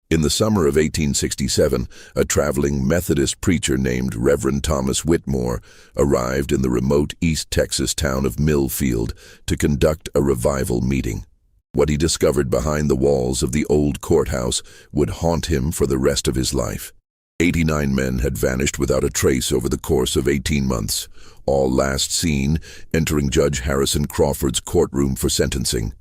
In the summer of 1867, a traveling Methodist preacher named Reverend Thomas Whitmore arrived in the remote East Texas town of Millfield to conduct a revival meeting. What he discovered behind the walls of the old courthouse would haunt him for the rest of his life. 89 men had vanished without a trace over the course of 18 months, all last seen entering Judge Harrison Crawford's courtroom for sentencing.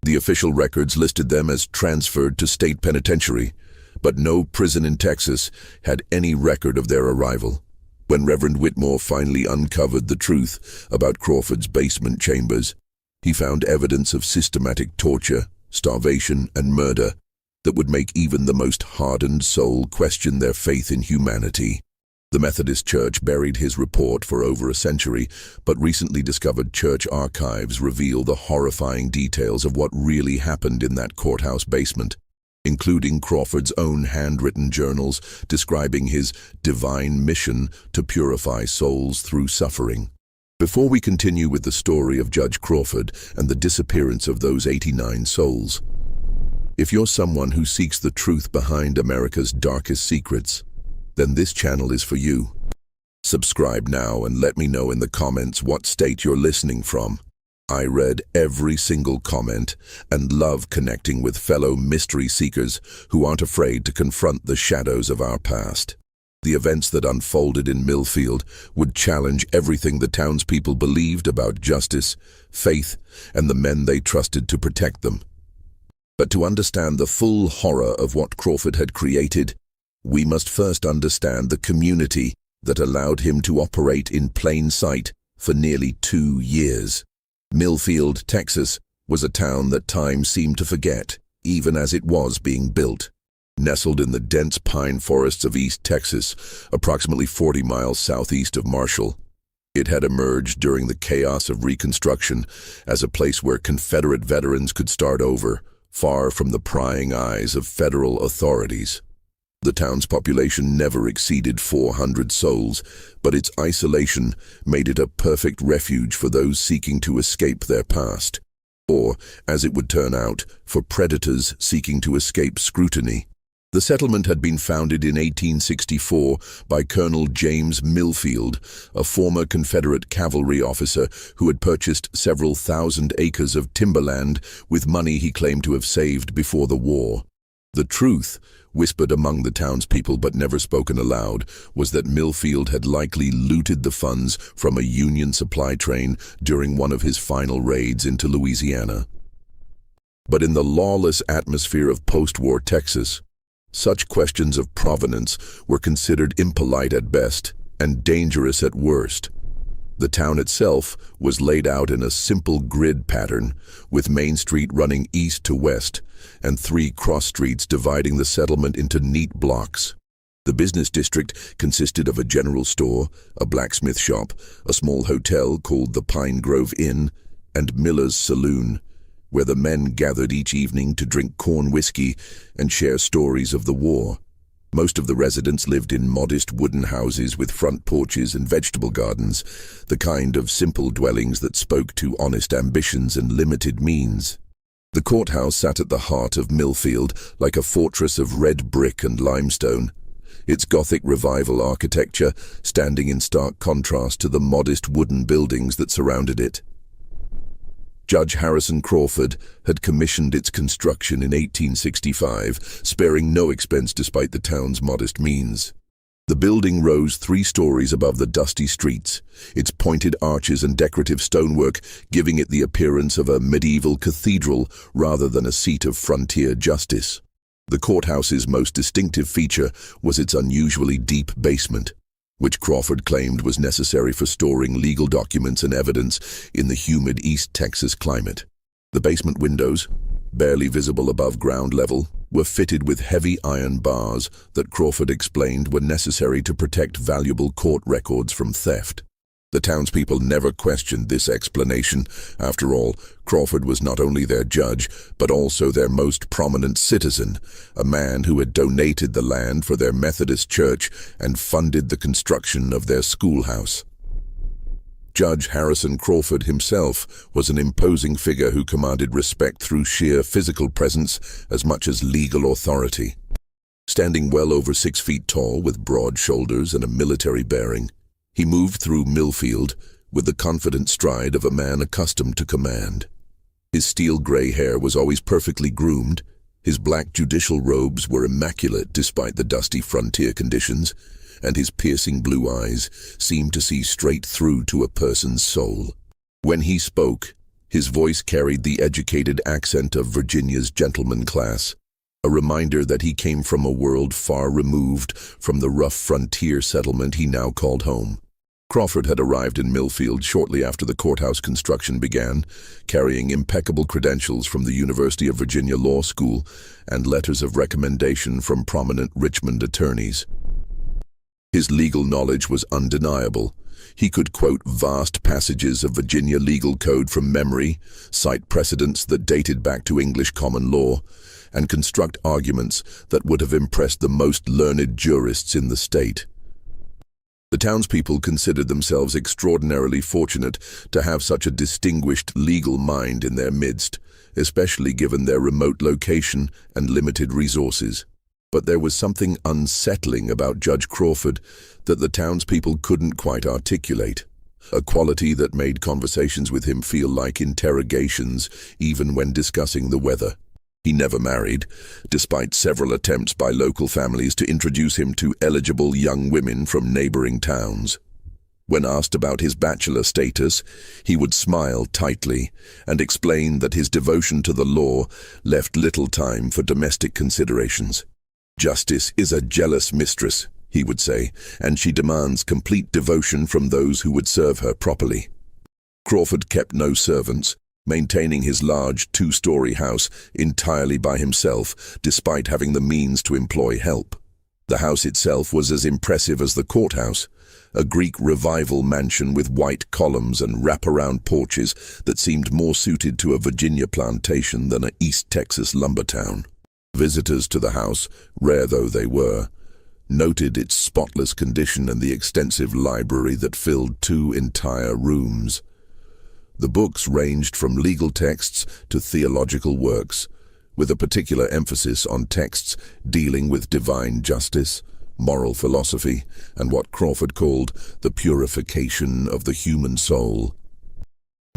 The official records listed them as transferred to state penitentiary, but no prison in Texas had any record of their arrival. When Reverend Whitmore finally uncovered the truth about Crawford's basement chambers, he found evidence of systematic torture, starvation, and murder that would make even the most hardened soul question their faith in humanity. The Methodist Church buried his report for over a century, but recently discovered church archives reveal the horrifying details of what really happened in that courthouse basement, including Crawford's own handwritten journals describing his divine mission to purify souls through suffering. Before we continue with the story of Judge Crawford and the disappearance of those 89 souls, if you're someone who seeks the truth behind America's darkest secrets, then this channel is for you. Subscribe now and let me know in the comments what state you're listening from. I read every single comment and love connecting with fellow mystery seekers who aren't afraid to confront the shadows of our past. The events that unfolded in Millfield would challenge everything the townspeople believed about justice, faith, and the men they trusted to protect them. But to understand the full horror of what Crawford had created, we must first understand the community that allowed him to operate in plain sight for nearly 2 years. Millfield, Texas, was a town that time seemed to forget, even as it was being built. Nestled in the dense pine forests of East Texas, approximately 40 miles southeast of Marshall, it had emerged during the chaos of Reconstruction as a place where Confederate veterans could start over, far from the prying eyes of federal authorities. The town's population never exceeded 400 souls, but its isolation made it a perfect refuge for those seeking to escape their past, or, as it would turn out, for predators seeking to escape scrutiny. The settlement had been founded in 1864 by Colonel James Millfield, a former Confederate cavalry officer who had purchased several thousand acres of timberland with money he claimed to have saved before the war. The truth, whispered among the townspeople but never spoken aloud, was that Millfield had likely looted the funds from a Union supply train during one of his final raids into Louisiana. But in the lawless atmosphere of post-war Texas, such questions of provenance were considered impolite at best and dangerous at worst. The town itself was laid out in a simple grid pattern, with Main Street running east to west and 3 cross streets dividing the settlement into neat blocks. The business district consisted of a general store, a blacksmith shop, a small hotel called the Pine Grove Inn, and Miller's Saloon, where the men gathered each evening to drink corn whiskey and share stories of the war. Most of the residents lived in modest wooden houses with front porches and vegetable gardens, the kind of simple dwellings that spoke to honest ambitions and limited means. The courthouse sat at the heart of Millfield like a fortress of red brick and limestone, its Gothic Revival architecture standing in stark contrast to the modest wooden buildings that surrounded it. Judge Harrison Crawford had commissioned its construction in 1865, sparing no expense despite the town's modest means. The building rose 3 stories above the dusty streets, its pointed arches and decorative stonework giving it the appearance of a medieval cathedral rather than a seat of frontier justice. The courthouse's most distinctive feature was its unusually deep basement, which Crawford claimed was necessary for storing legal documents and evidence in the humid East Texas climate. The basement windows, barely visible above ground level, were fitted with heavy iron bars that Crawford explained were necessary to protect valuable court records from theft. The townspeople never questioned this explanation. After all, Crawford was not only their judge, but also their most prominent citizen, a man who had donated the land for their Methodist church and funded the construction of their schoolhouse. Judge Harrison Crawford himself was an imposing figure who commanded respect through sheer physical presence as much as legal authority. Standing well over 6 feet tall with broad shoulders and a military bearing, he moved through Millfield with the confident stride of a man accustomed to command. His steel-gray hair was always perfectly groomed, his black judicial robes were immaculate despite the dusty frontier conditions, and his piercing blue eyes seemed to see straight through to a person's soul. When he spoke, his voice carried the educated accent of Virginia's gentleman class, a reminder that he came from a world far removed from the rough frontier settlement he now called home. Crawford had arrived in Millfield shortly after the courthouse construction began, carrying impeccable credentials from the University of Virginia Law School and letters of recommendation from prominent Richmond attorneys. His legal knowledge was undeniable. He could quote vast passages of Virginia legal code from memory, cite precedents that dated back to English common law, and construct arguments that would have impressed the most learned jurists in the state. The townspeople considered themselves extraordinarily fortunate to have such a distinguished legal mind in their midst, especially given their remote location and limited resources. But there was something unsettling about Judge Crawford that the townspeople couldn't quite articulate, a quality that made conversations with him feel like interrogations even when discussing the weather. He never married, despite several attempts by local families to introduce him to eligible young women from neighboring towns. When asked about his bachelor status, he would smile tightly and explain that his devotion to the law left little time for domestic considerations. "Justice is a jealous mistress," he would say, "and she demands complete devotion from those who would serve her properly." Crawford kept no servants, maintaining his large two-story house entirely by himself, despite having the means to employ help. The house itself was as impressive as the courthouse, a Greek revival mansion with white columns and wraparound porches that seemed more suited to a Virginia plantation than an East Texas lumber town. Visitors to the house, rare though they were, noted its spotless condition and the extensive library that filled 2 entire rooms. The books ranged from legal texts to theological works, with a particular emphasis on texts dealing with divine justice, moral philosophy, and what Crawford called the purification of the human soul.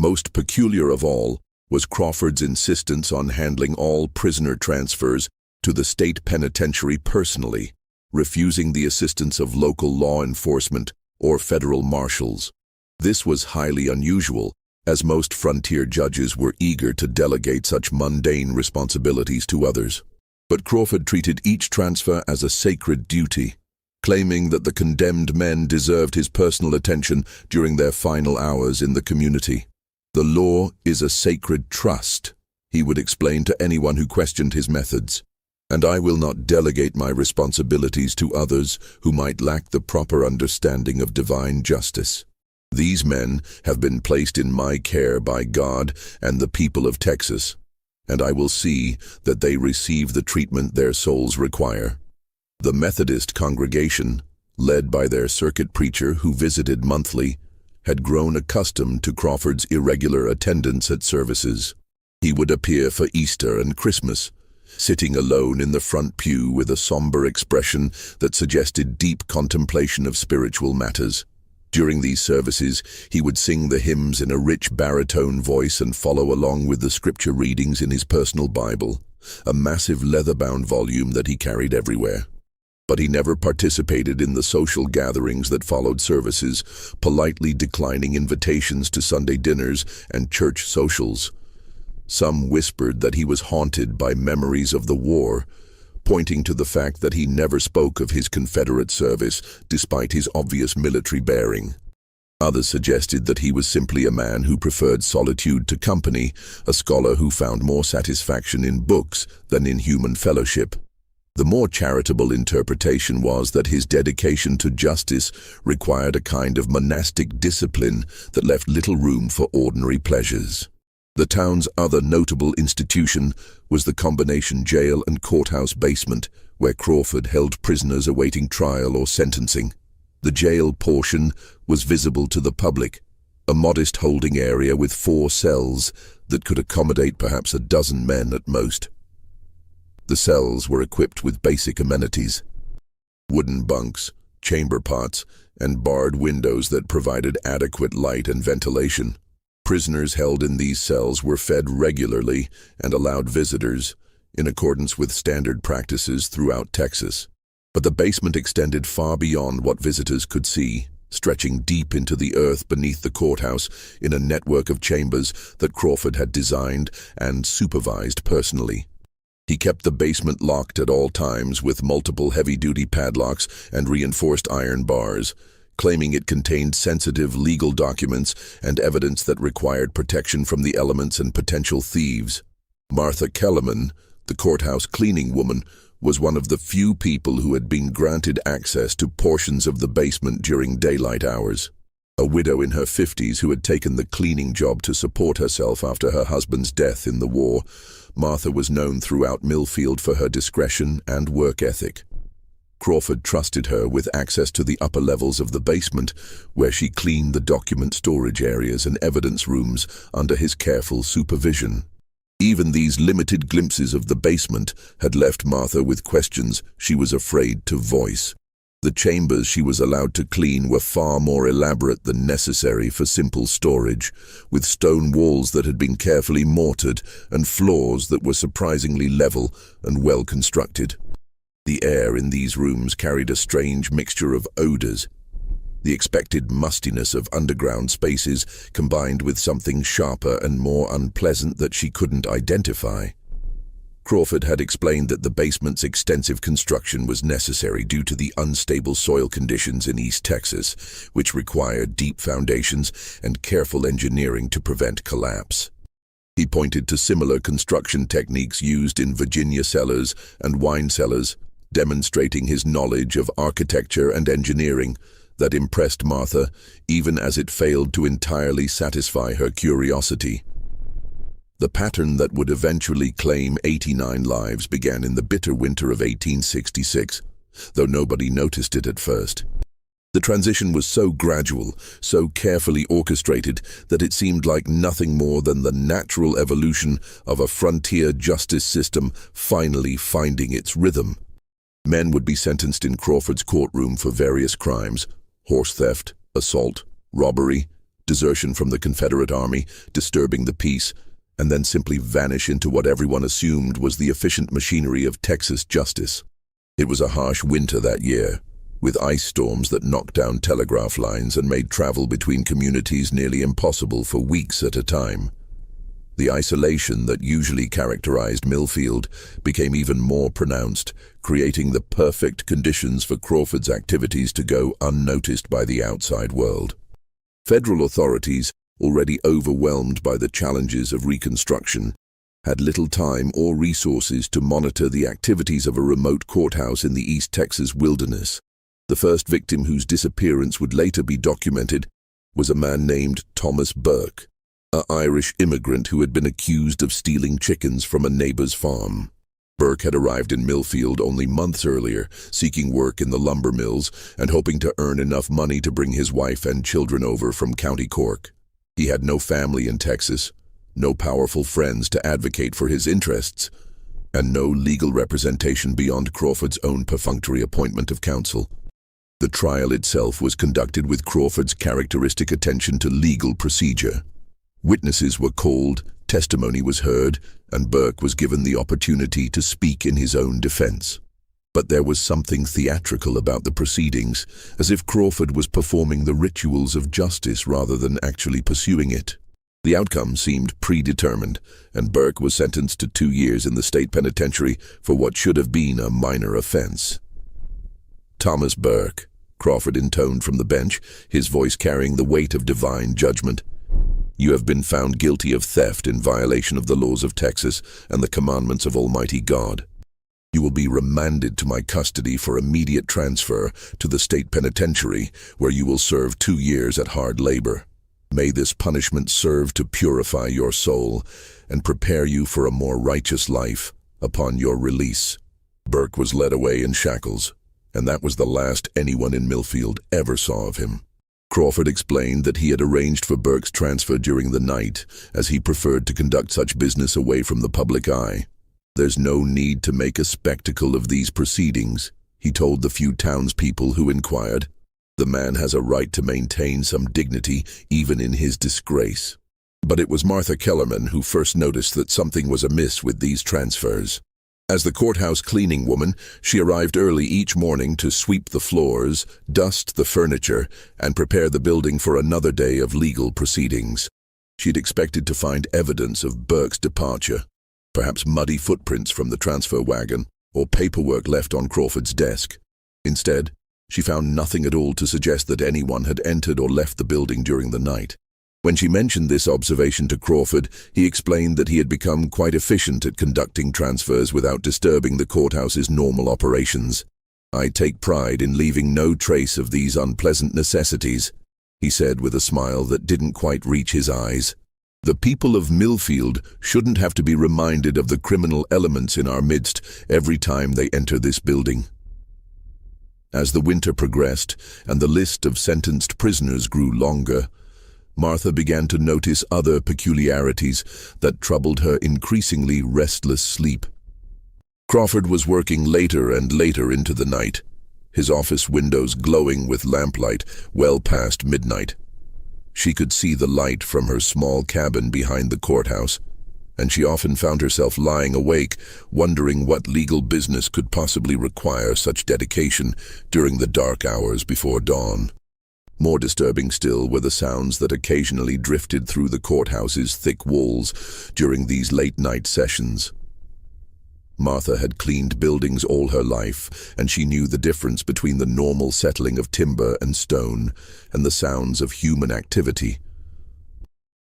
Most peculiar of all was Crawford's insistence on handling all prisoner transfers to the state penitentiary personally, refusing the assistance of local law enforcement or federal marshals. This was highly unusual, as most frontier judges were eager to delegate such mundane responsibilities to others. But Crawford treated each transfer as a sacred duty, claiming that the condemned men deserved his personal attention during their final hours in the community. "The law is a sacred trust," he would explain to anyone who questioned his methods, "and I will not delegate my responsibilities to others who might lack the proper understanding of divine justice. These men have been placed in my care by God and the people of Texas, and I will see that they receive the treatment their souls require." The Methodist congregation, led by their circuit preacher who visited monthly, had grown accustomed to Crawford's irregular attendance at services. He would appear for Easter and Christmas, sitting alone in the front pew with a somber expression that suggested deep contemplation of spiritual matters. During these services, he would sing the hymns in a rich baritone voice and follow along with the scripture readings in his personal Bible, a massive leather-bound volume that he carried everywhere. But he never participated in the social gatherings that followed services, politely declining invitations to Sunday dinners and church socials. Some whispered that he was haunted by memories of the war, pointing to the fact that he never spoke of his Confederate service despite his obvious military bearing. Others suggested that he was simply a man who preferred solitude to company, a scholar who found more satisfaction in books than in human fellowship. The more charitable interpretation was that his dedication to justice required a kind of monastic discipline that left little room for ordinary pleasures. The town's other notable institution was the combination jail and courthouse basement, where Crawford held prisoners awaiting trial or sentencing. The jail portion was visible to the public, a modest holding area with 4 cells that could accommodate perhaps a dozen men at most. The cells were equipped with basic amenities: wooden bunks, chamber pots, and barred windows that provided adequate light and ventilation. Prisoners held in these cells were fed regularly and allowed visitors, in accordance with standard practices throughout Texas. But the basement extended far beyond what visitors could see, stretching deep into the earth beneath the courthouse in a network of chambers that Crawford had designed and supervised personally. He kept the basement locked at all times with multiple heavy-duty padlocks and reinforced iron bars, claiming it contained sensitive legal documents and evidence that required protection from the elements and potential thieves. Martha Kellerman, the courthouse cleaning woman, was one of the few people who had been granted access to portions of the basement during daylight hours. A widow in her 50s who had taken the cleaning job to support herself after her husband's death in the war, Martha was known throughout Millfield for her discretion and work ethic. Crawford trusted her with access to the upper levels of the basement, where she cleaned the document storage areas and evidence rooms under his careful supervision. Even these limited glimpses of the basement had left Martha with questions she was afraid to voice. The chambers she was allowed to clean were far more elaborate than necessary for simple storage, with stone walls that had been carefully mortared and floors that were surprisingly level and well constructed. The air in these rooms carried a strange mixture of odors, the expected mustiness of underground spaces combined with something sharper and more unpleasant that she couldn't identify. Crawford had explained that the basement's extensive construction was necessary due to the unstable soil conditions in East Texas, which required deep foundations and careful engineering to prevent collapse. He pointed to similar construction techniques used in Virginia cellars and wine cellars, demonstrating his knowledge of architecture and engineering that impressed Martha, even as it failed to entirely satisfy her curiosity. The pattern that would eventually claim 89 lives began in the bitter winter of 1866, though nobody noticed it at first. The transition was so gradual, so carefully orchestrated, that it seemed like nothing more than the natural evolution of a frontier justice system finally finding its rhythm. Men would be sentenced in Crawford's courtroom for various crimes: horse theft, assault, robbery, desertion from the Confederate Army, disturbing the peace, and then simply vanish into what everyone assumed was the efficient machinery of Texas justice. It was a harsh winter that year, with ice storms that knocked down telegraph lines and made travel between communities nearly impossible for weeks at a time. The isolation that usually characterized Millfield became even more pronounced, creating the perfect conditions for Crawford's activities to go unnoticed by the outside world. Federal authorities, already overwhelmed by the challenges of Reconstruction, had little time or resources to monitor the activities of a remote courthouse in the East Texas wilderness. The first victim, whose disappearance would later be documented, was a man named Thomas Burke, an Irish immigrant who had been accused of stealing chickens from a neighbor's farm. Burke had arrived in Millfield only months earlier, seeking work in the lumber mills and hoping to earn enough money to bring his wife and children over from County Cork. He had no family in Texas, no powerful friends to advocate for his interests, and no legal representation beyond Crawford's own perfunctory appointment of counsel. The trial itself was conducted with Crawford's characteristic attention to legal procedure. Witnesses were called, testimony was heard, and Burke was given the opportunity to speak in his own defense. But there was something theatrical about the proceedings, as if Crawford was performing the rituals of justice rather than actually pursuing it. The outcome seemed predetermined, and Burke was sentenced to 2 years in the state penitentiary for what should have been a minor offense. "Thomas Burke," Crawford intoned from the bench, his voice carrying the weight of divine judgment. "You have been found guilty of theft in violation of the laws of Texas and the commandments of Almighty God. You will be remanded to my custody for immediate transfer to the state penitentiary, where you will serve 2 years at hard labor. May this punishment serve to purify your soul and prepare you for a more righteous life upon your release." Burke was led away in shackles, and that was the last anyone in Millfield ever saw of him. Crawford explained that he had arranged for Burke's transfer during the night, as he preferred to conduct such business away from the public eye. "There's no need to make a spectacle of these proceedings," he told the few townspeople who inquired. "The man has a right to maintain some dignity even in his disgrace." But it was Martha Kellerman who first noticed that something was amiss with these transfers. As the courthouse cleaning woman, she arrived early each morning to sweep the floors, dust the furniture, and prepare the building for another day of legal proceedings. She'd expected to find evidence of Burke's departure, perhaps muddy footprints from the transfer wagon, or paperwork left on Crawford's desk. Instead, she found nothing at all to suggest that anyone had entered or left the building during the night. When she mentioned this observation to Crawford, he explained that he had become quite efficient at conducting transfers without disturbing the courthouse's normal operations. "I take pride in leaving no trace of these unpleasant necessities," he said with a smile that didn't quite reach his eyes. "The people of Millfield shouldn't have to be reminded of the criminal elements in our midst every time they enter this building." As the winter progressed and the list of sentenced prisoners grew longer, Martha began to notice other peculiarities that troubled her increasingly restless sleep. Crawford was working later and later into the night, his office windows glowing with lamplight well past midnight. She could see the light from her small cabin behind the courthouse, and she often found herself lying awake, wondering what legal business could possibly require such dedication during the dark hours before dawn. More disturbing still were the sounds that occasionally drifted through the courthouse's thick walls during these late-night sessions. Martha had cleaned buildings all her life, and she knew the difference between the normal settling of timber and stone and the sounds of human activity.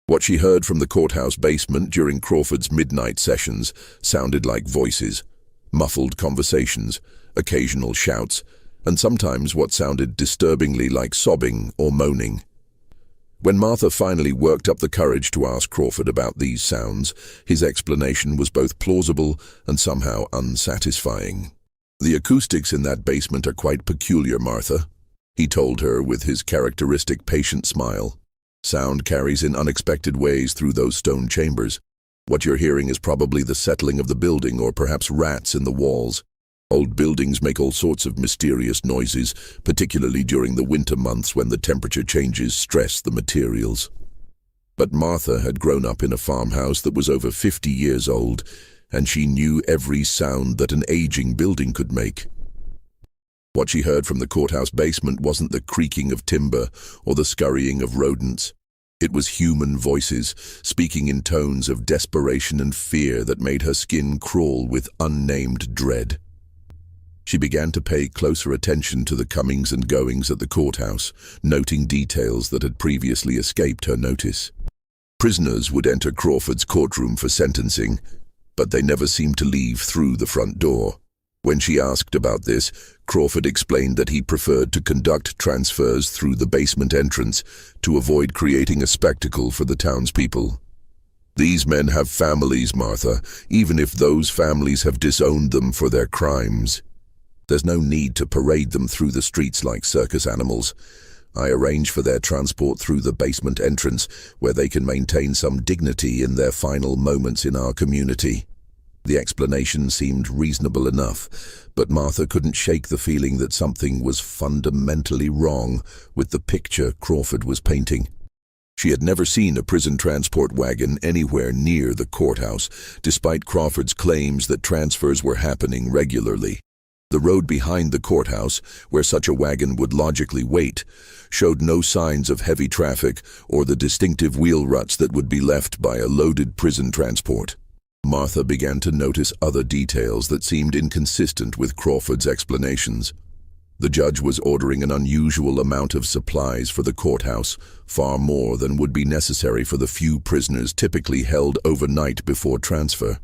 What she heard from the courthouse basement during Crawford's midnight sessions sounded like voices, muffled conversations, occasional shouts, and sometimes what sounded disturbingly like sobbing or moaning. When Martha finally worked up the courage to ask Crawford about these sounds, his explanation was both plausible and somehow unsatisfying. "The acoustics in that basement are quite peculiar, Martha," he told her with his characteristic patient smile. "Sound carries in unexpected ways through those stone chambers. What you're hearing is probably the settling of the building or perhaps rats in the walls. Old buildings make all sorts of mysterious noises, particularly during the winter months when the temperature changes stress the materials." But Martha had grown up in a farmhouse that was over 50 years old, and she knew every sound that an aging building could make. What she heard from the courthouse basement wasn't the creaking of timber or the scurrying of rodents. It was human voices, speaking in tones of desperation and fear that made her skin crawl with unnamed dread. She began to pay closer attention to the comings and goings at the courthouse, noting details that had previously escaped her notice. Prisoners would enter Crawford's courtroom for sentencing, but they never seemed to leave through the front door. When she asked about this, Crawford explained that he preferred to conduct transfers through the basement entrance to avoid creating a spectacle for the townspeople. "These men have families, Martha, even if those families have disowned them for their crimes. There's no need to parade them through the streets like circus animals. I arrange for their transport through the basement entrance, where they can maintain some dignity in their final moments in our community." The explanation seemed reasonable enough, but Martha couldn't shake the feeling that something was fundamentally wrong with the picture Crawford was painting. She had never seen a prison transport wagon anywhere near the courthouse, despite Crawford's claims that transfers were happening regularly. The road behind the courthouse, where such a wagon would logically wait, showed no signs of heavy traffic or the distinctive wheel ruts that would be left by a loaded prison transport. Martha began to notice other details that seemed inconsistent with Crawford's explanations. The judge was ordering an unusual amount of supplies for the courthouse, far more than would be necessary for the few prisoners typically held overnight before transfer.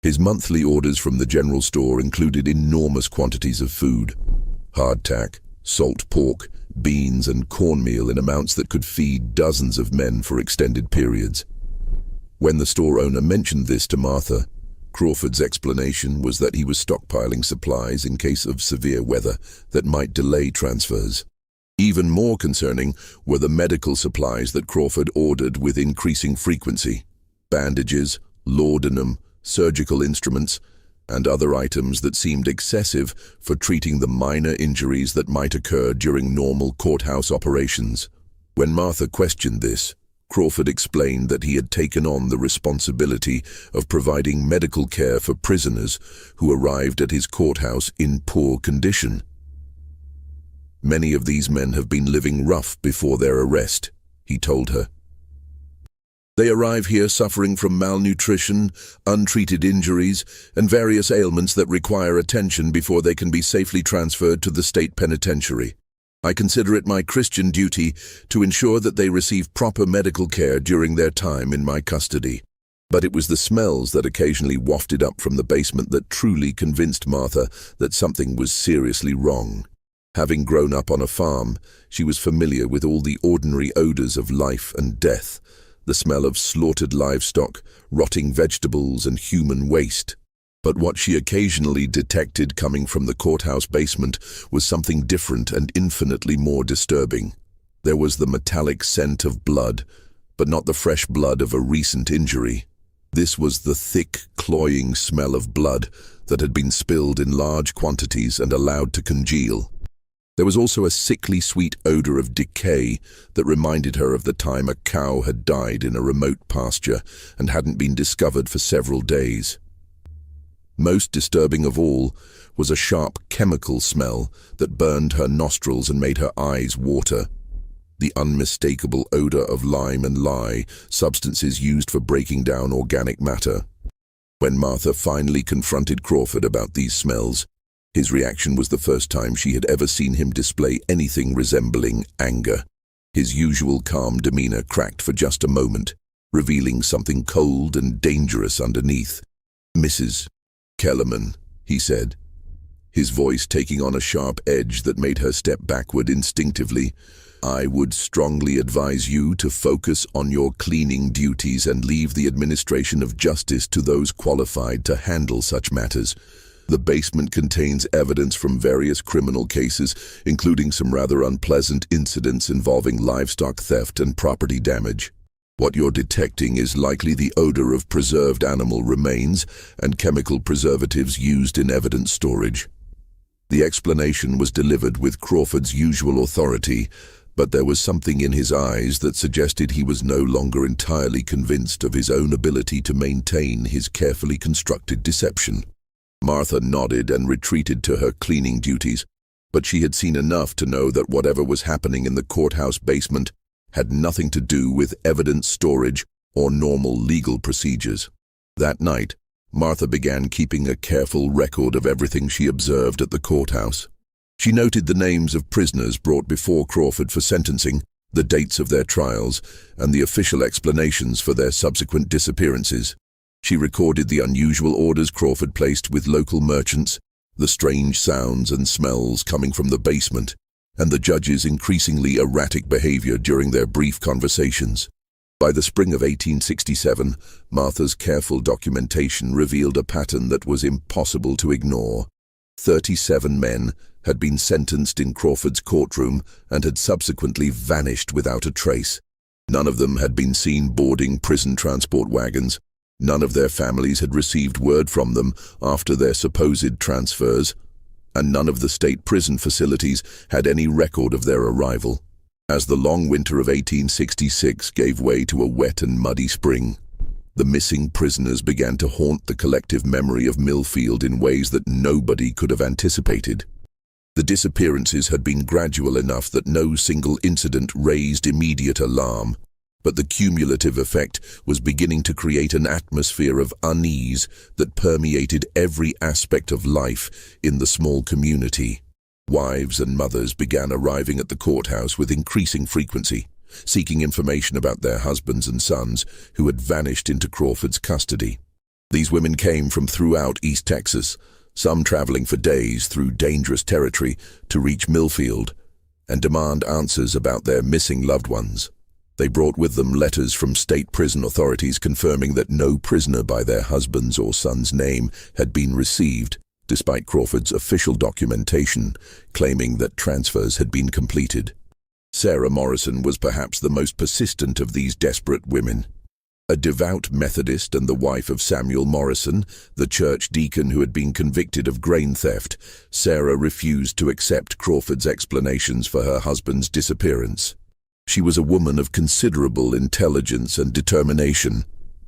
His monthly orders from the general store included enormous quantities of food: hardtack, salt pork, beans, and cornmeal in amounts that could feed dozens of men for extended periods. When the store owner mentioned this to Martha, Crawford's explanation was that he was stockpiling supplies in case of severe weather that might delay transfers. Even more concerning were the medical supplies that Crawford ordered with increasing frequency: bandages, laudanum, surgical instruments, and other items that seemed excessive for treating the minor injuries that might occur during normal courthouse operations. When Martha questioned this, Crawford explained that he had taken on the responsibility of providing medical care for prisoners who arrived at his courthouse in poor condition. "Many of these men have been living rough before their arrest," he told her. "They arrive here suffering from malnutrition, untreated injuries, and various ailments that require attention before they can be safely transferred to the state penitentiary. I consider it my Christian duty to ensure that they receive proper medical care during their time in my custody." But it was the smells that occasionally wafted up from the basement that truly convinced Martha that something was seriously wrong. Having grown up on a farm, she was familiar with all the ordinary odors of life and death, the smell of slaughtered livestock, rotting vegetables, and human waste. But what she occasionally detected coming from the courthouse basement was something different and infinitely more disturbing. There was the metallic scent of blood, but not the fresh blood of a recent injury. This was the thick, cloying smell of blood that had been spilled in large quantities and allowed to congeal. There was also a sickly sweet odor of decay that reminded her of the time a cow had died in a remote pasture and hadn't been discovered for several days. Most disturbing of all was a sharp chemical smell that burned her nostrils and made her eyes water. The unmistakable odor of lime and lye, substances used for breaking down organic matter. When Martha finally confronted Crawford about these smells, his reaction was the first time she had ever seen him display anything resembling anger. His usual calm demeanor cracked for just a moment, revealing something cold and dangerous underneath. "Mrs. Kellerman," he said, his voice taking on a sharp edge that made her step backward instinctively, "I would strongly advise you to focus on your cleaning duties and leave the administration of justice to those qualified to handle such matters. The basement contains evidence from various criminal cases, including some rather unpleasant incidents involving livestock theft and property damage. What you're detecting is likely the odor of preserved animal remains and chemical preservatives used in evidence storage." The explanation was delivered with Crawford's usual authority, but there was something in his eyes that suggested he was no longer entirely convinced of his own ability to maintain his carefully constructed deception. Martha nodded and retreated to her cleaning duties, but she had seen enough to know that whatever was happening in the courthouse basement had nothing to do with evidence storage or normal legal procedures. That night, Martha began keeping a careful record of everything she observed at the courthouse. She noted the names of prisoners brought before Crawford for sentencing, the dates of their trials, and the official explanations for their subsequent disappearances. She recorded the unusual orders Crawford placed with local merchants, the strange sounds and smells coming from the basement, and the judge's increasingly erratic behavior during their brief conversations. By the spring of 1867, Martha's careful documentation revealed a pattern that was impossible to ignore. 37 men had been sentenced in Crawford's courtroom and had subsequently vanished without a trace. None of them had been seen boarding prison transport wagons. None of their families had received word from them after their supposed transfers, and none of the state prison facilities had any record of their arrival. As the long winter of 1866 gave way to a wet and muddy spring, the missing prisoners began to haunt the collective memory of Millfield in ways that nobody could have anticipated. The disappearances had been gradual enough that no single incident raised immediate alarm, but the cumulative effect was beginning to create an atmosphere of unease that permeated every aspect of life in the small community. Wives and mothers began arriving at the courthouse with increasing frequency, seeking information about their husbands and sons who had vanished into Crawford's custody. These women came from throughout East Texas, some traveling for days through dangerous territory to reach Millfield and demand answers about their missing loved ones. They brought with them letters from state prison authorities confirming that no prisoner by their husband's or son's name had been received, despite Crawford's official documentation claiming that transfers had been completed. Sarah Morrison was perhaps the most persistent of these desperate women. A devout Methodist and the wife of Samuel Morrison, the church deacon who had been convicted of grain theft, Sarah refused to accept Crawford's explanations for her husband's disappearance. She was a woman of considerable intelligence and determination,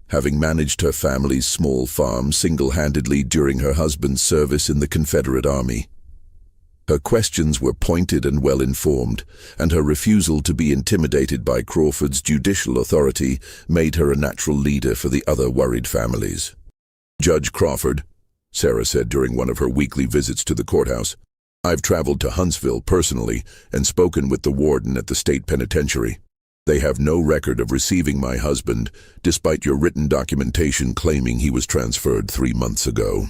having managed her family's small farm single-handedly during her husband's service in the Confederate Army. Her questions were pointed and well-informed, and her refusal to be intimidated by Crawford's judicial authority made her a natural leader for the other worried families. "Judge Crawford," Sarah said during one of her weekly visits to the courthouse, "I've traveled to Huntsville personally and spoken with the warden at the state penitentiary. They have no record of receiving my husband, despite your written documentation claiming he was transferred 3 months ago.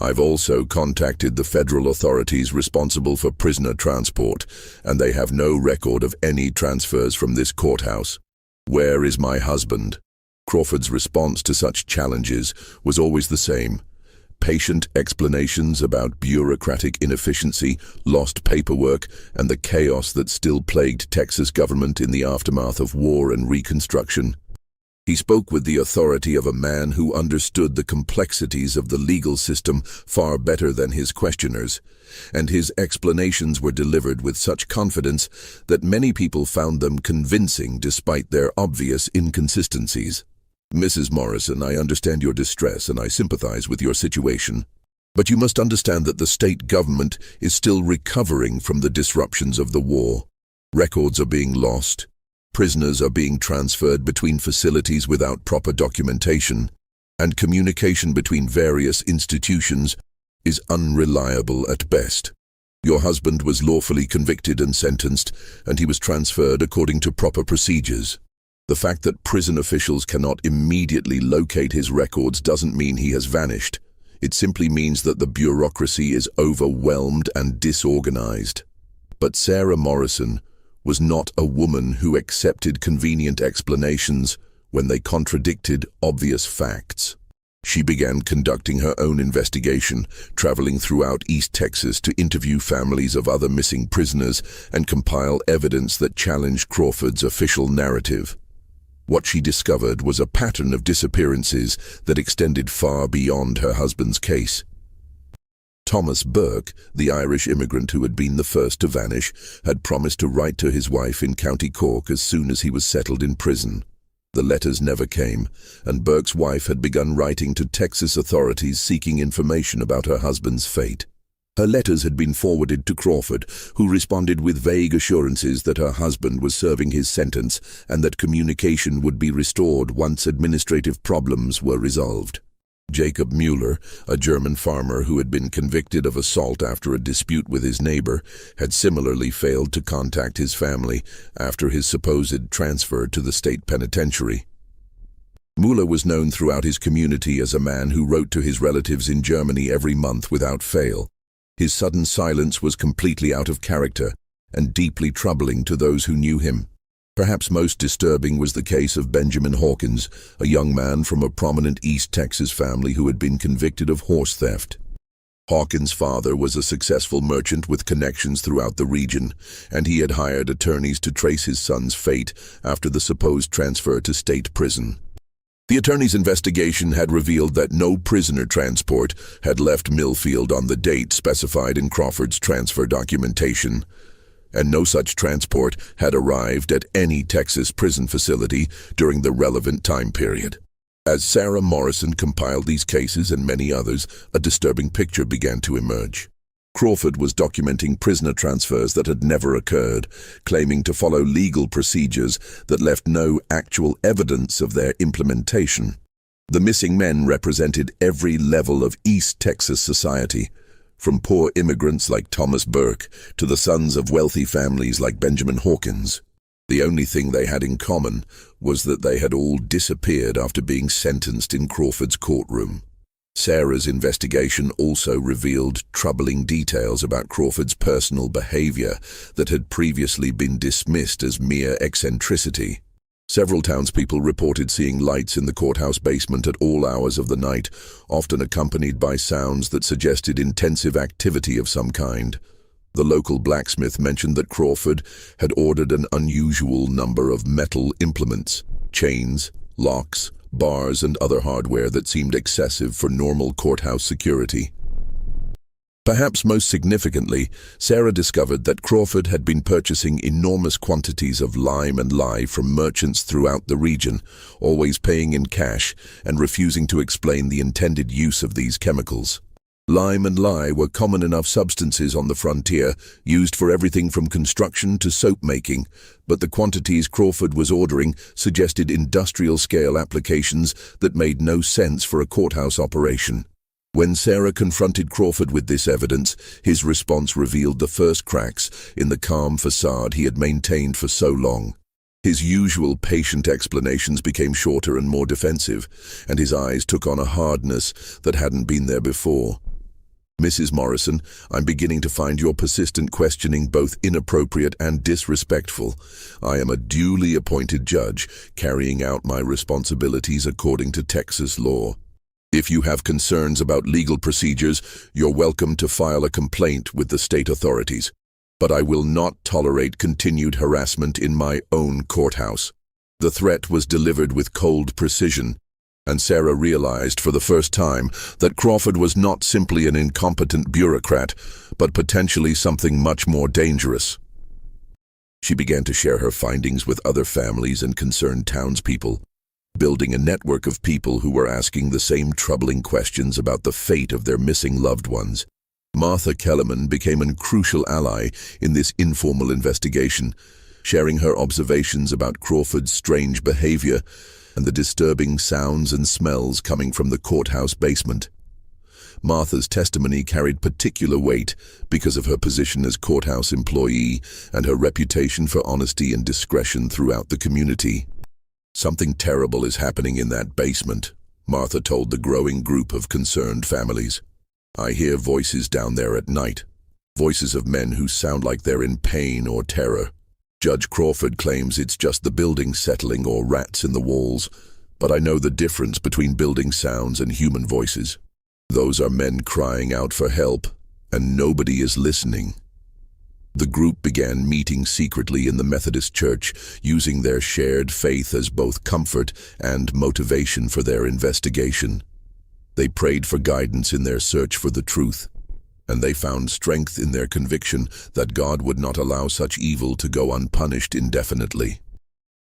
I've also contacted the federal authorities responsible for prisoner transport, and they have no record of any transfers from this courthouse. Where is my husband?" Crawford's response to such challenges was always the same: patient explanations about bureaucratic inefficiency, lost paperwork, and the chaos that still plagued Texas government in the aftermath of war and Reconstruction. He spoke with the authority of a man who understood the complexities of the legal system far better than his questioners, and his explanations were delivered with such confidence that many people found them convincing despite their obvious inconsistencies. "Mrs. Morrison, I understand your distress and I sympathize with your situation. But you must understand that the state government is still recovering from the disruptions of the war. Records are being lost. Prisoners are being transferred between facilities without proper documentation, and communication between various institutions is unreliable at best. Your husband was lawfully convicted and sentenced, and he was transferred according to proper procedures. The fact that prison officials cannot immediately locate his records doesn't mean he has vanished. It simply means that the bureaucracy is overwhelmed and disorganized." But Sarah Morrison was not a woman who accepted convenient explanations when they contradicted obvious facts. She began conducting her own investigation, traveling throughout East Texas to interview families of other missing prisoners and compile evidence that challenged Crawford's official narrative. What she discovered was a pattern of disappearances that extended far beyond her husband's case. Thomas Burke, the Irish immigrant who had been the first to vanish, had promised to write to his wife in County Cork as soon as he was settled in prison. The letters never came, and Burke's wife had begun writing to Texas authorities seeking information about her husband's fate. Her letters had been forwarded to Crawford, who responded with vague assurances that her husband was serving his sentence and that communication would be restored once administrative problems were resolved. Jacob Mueller, a German farmer who had been convicted of assault after a dispute with his neighbor, had similarly failed to contact his family after his supposed transfer to the state penitentiary. Mueller was known throughout his community as a man who wrote to his relatives in Germany every month without fail. His sudden silence was completely out of character and deeply troubling to those who knew him. Perhaps most disturbing was the case of Benjamin Hawkins, a young man from a prominent East Texas family who had been convicted of horse theft. Hawkins' father was a successful merchant with connections throughout the region, and he had hired attorneys to trace his son's fate after the supposed transfer to state prison. The attorney's investigation had revealed that no prisoner transport had left Millfield on the date specified in Crawford's transfer documentation, and no such transport had arrived at any Texas prison facility during the relevant time period. As Sarah Morrison compiled these cases and many others, a disturbing picture began to emerge. Crawford was documenting prisoner transfers that had never occurred, claiming to follow legal procedures that left no actual evidence of their implementation. The missing men represented every level of East Texas society, from poor immigrants like Thomas Burke to the sons of wealthy families like Benjamin Hawkins. The only thing they had in common was that they had all disappeared after being sentenced in Crawford's courtroom. Sarah's investigation also revealed troubling details about Crawford's personal behavior that had previously been dismissed as mere eccentricity. Several townspeople reported seeing lights in the courthouse basement at all hours of the night, often accompanied by sounds that suggested intensive activity of some kind. The local blacksmith mentioned that Crawford had ordered an unusual number of metal implements, chains, locks, bars, and other hardware that seemed excessive for normal courthouse security. Perhaps most significantly, Sarah discovered that Crawford had been purchasing enormous quantities of lime and lye from merchants throughout the region, always paying in cash and refusing to explain the intended use of these chemicals. Lime and lye were common enough substances on the frontier, used for everything from construction to soap making, but the quantities Crawford was ordering suggested industrial-scale applications that made no sense for a courthouse operation. When Sarah confronted Crawford with this evidence, his response revealed the first cracks in the calm facade he had maintained for so long. His usual patient explanations became shorter and more defensive, and his eyes took on a hardness that hadn't been there before. "Mrs. Morrison, I'm beginning to find your persistent questioning both inappropriate and disrespectful. I am a duly appointed judge, carrying out my responsibilities according to Texas law. If you have concerns about legal procedures, you're welcome to file a complaint with the state authorities. But I will not tolerate continued harassment in my own courthouse." The threat was delivered with cold precision, and Sarah realized for the first time that Crawford was not simply an incompetent bureaucrat, but potentially something much more dangerous. She began to share her findings with other families and concerned townspeople, building a network of people who were asking the same troubling questions about the fate of their missing loved ones. Martha Kellerman became a crucial ally in this informal investigation, sharing her observations about Crawford's strange behavior and the disturbing sounds and smells coming from the courthouse basement. Martha's testimony carried particular weight because of her position as courthouse employee and her reputation for honesty and discretion throughout the community. "Something terrible is happening in that basement," Martha told the growing group of concerned families. "I hear voices down there at night, voices of men who sound like they're in pain or terror. Judge Crawford claims it's just the building settling or rats in the walls, but I know the difference between building sounds and human voices. Those are men crying out for help, and nobody is listening." The group began meeting secretly in the Methodist Church, using their shared faith as both comfort and motivation for their investigation. They prayed for guidance in their search for the truth, and they found strength in their conviction that God would not allow such evil to go unpunished indefinitely.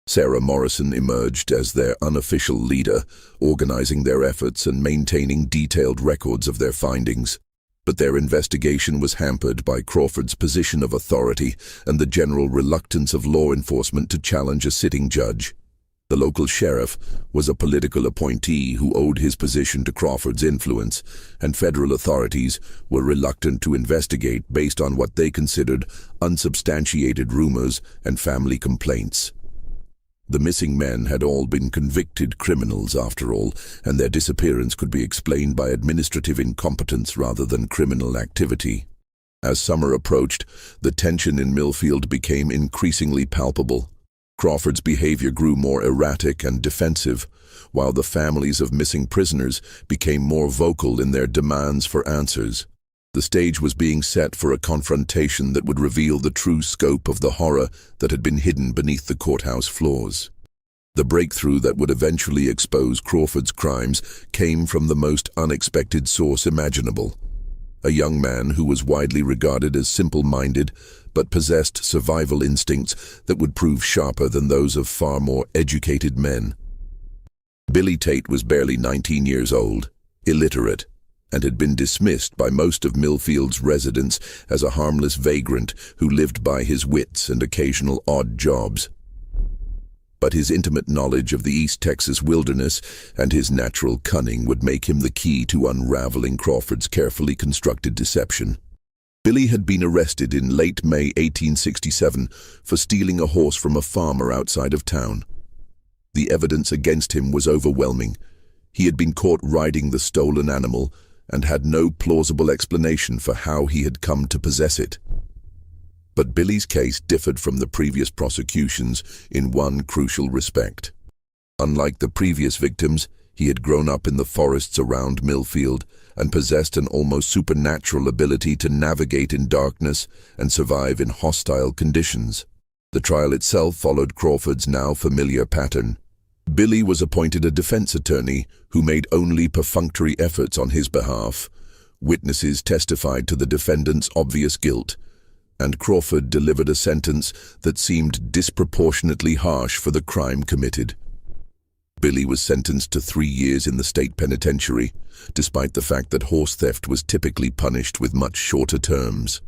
Sarah Morrison emerged as their unofficial leader, organizing their efforts and maintaining detailed records of their findings. But their investigation was hampered by Crawford's position of authority and the general reluctance of law enforcement to challenge a sitting judge. The local sheriff was a political appointee who owed his position to Crawford's influence, and federal authorities were reluctant to investigate based on what they considered unsubstantiated rumors and family complaints. The missing men had all been convicted criminals after all, and their disappearance could be explained by administrative incompetence rather than criminal activity. As summer approached, the tension in Millfield became increasingly palpable. Crawford's behavior grew more erratic and defensive, while the families of missing prisoners became more vocal in their demands for answers. The stage was being set for a confrontation that would reveal the true scope of the horror that had been hidden beneath the courthouse floors. The breakthrough that would eventually expose Crawford's crimes came from the most unexpected source imaginable. A young man who was widely regarded as simple-minded, but possessed survival instincts that would prove sharper than those of far more educated men. Billy Tate was barely 19 years old, illiterate, and had been dismissed by most of Millfield's residents as a harmless vagrant who lived by his wits and occasional odd jobs. But his intimate knowledge of the East Texas wilderness and his natural cunning would make him the key to unraveling Crawford's carefully constructed deception. Billy had been arrested in late May 1867 for stealing a horse from a farmer outside of town. The evidence against him was overwhelming. He had been caught riding the stolen animal and had no plausible explanation for how he had come to possess it. But Billy's case differed from the previous prosecutions in one crucial respect. Unlike the previous victims, he had grown up in the forests around Millfield and possessed an almost supernatural ability to navigate in darkness and survive in hostile conditions. The trial itself followed Crawford's now familiar pattern. Billy was appointed a defense attorney who made only perfunctory efforts on his behalf. Witnesses testified to the defendant's obvious guilt, and Crawford delivered a sentence that seemed disproportionately harsh for the crime committed. Billy was sentenced to 3 years in the state penitentiary, despite the fact that horse theft was typically punished with much shorter terms.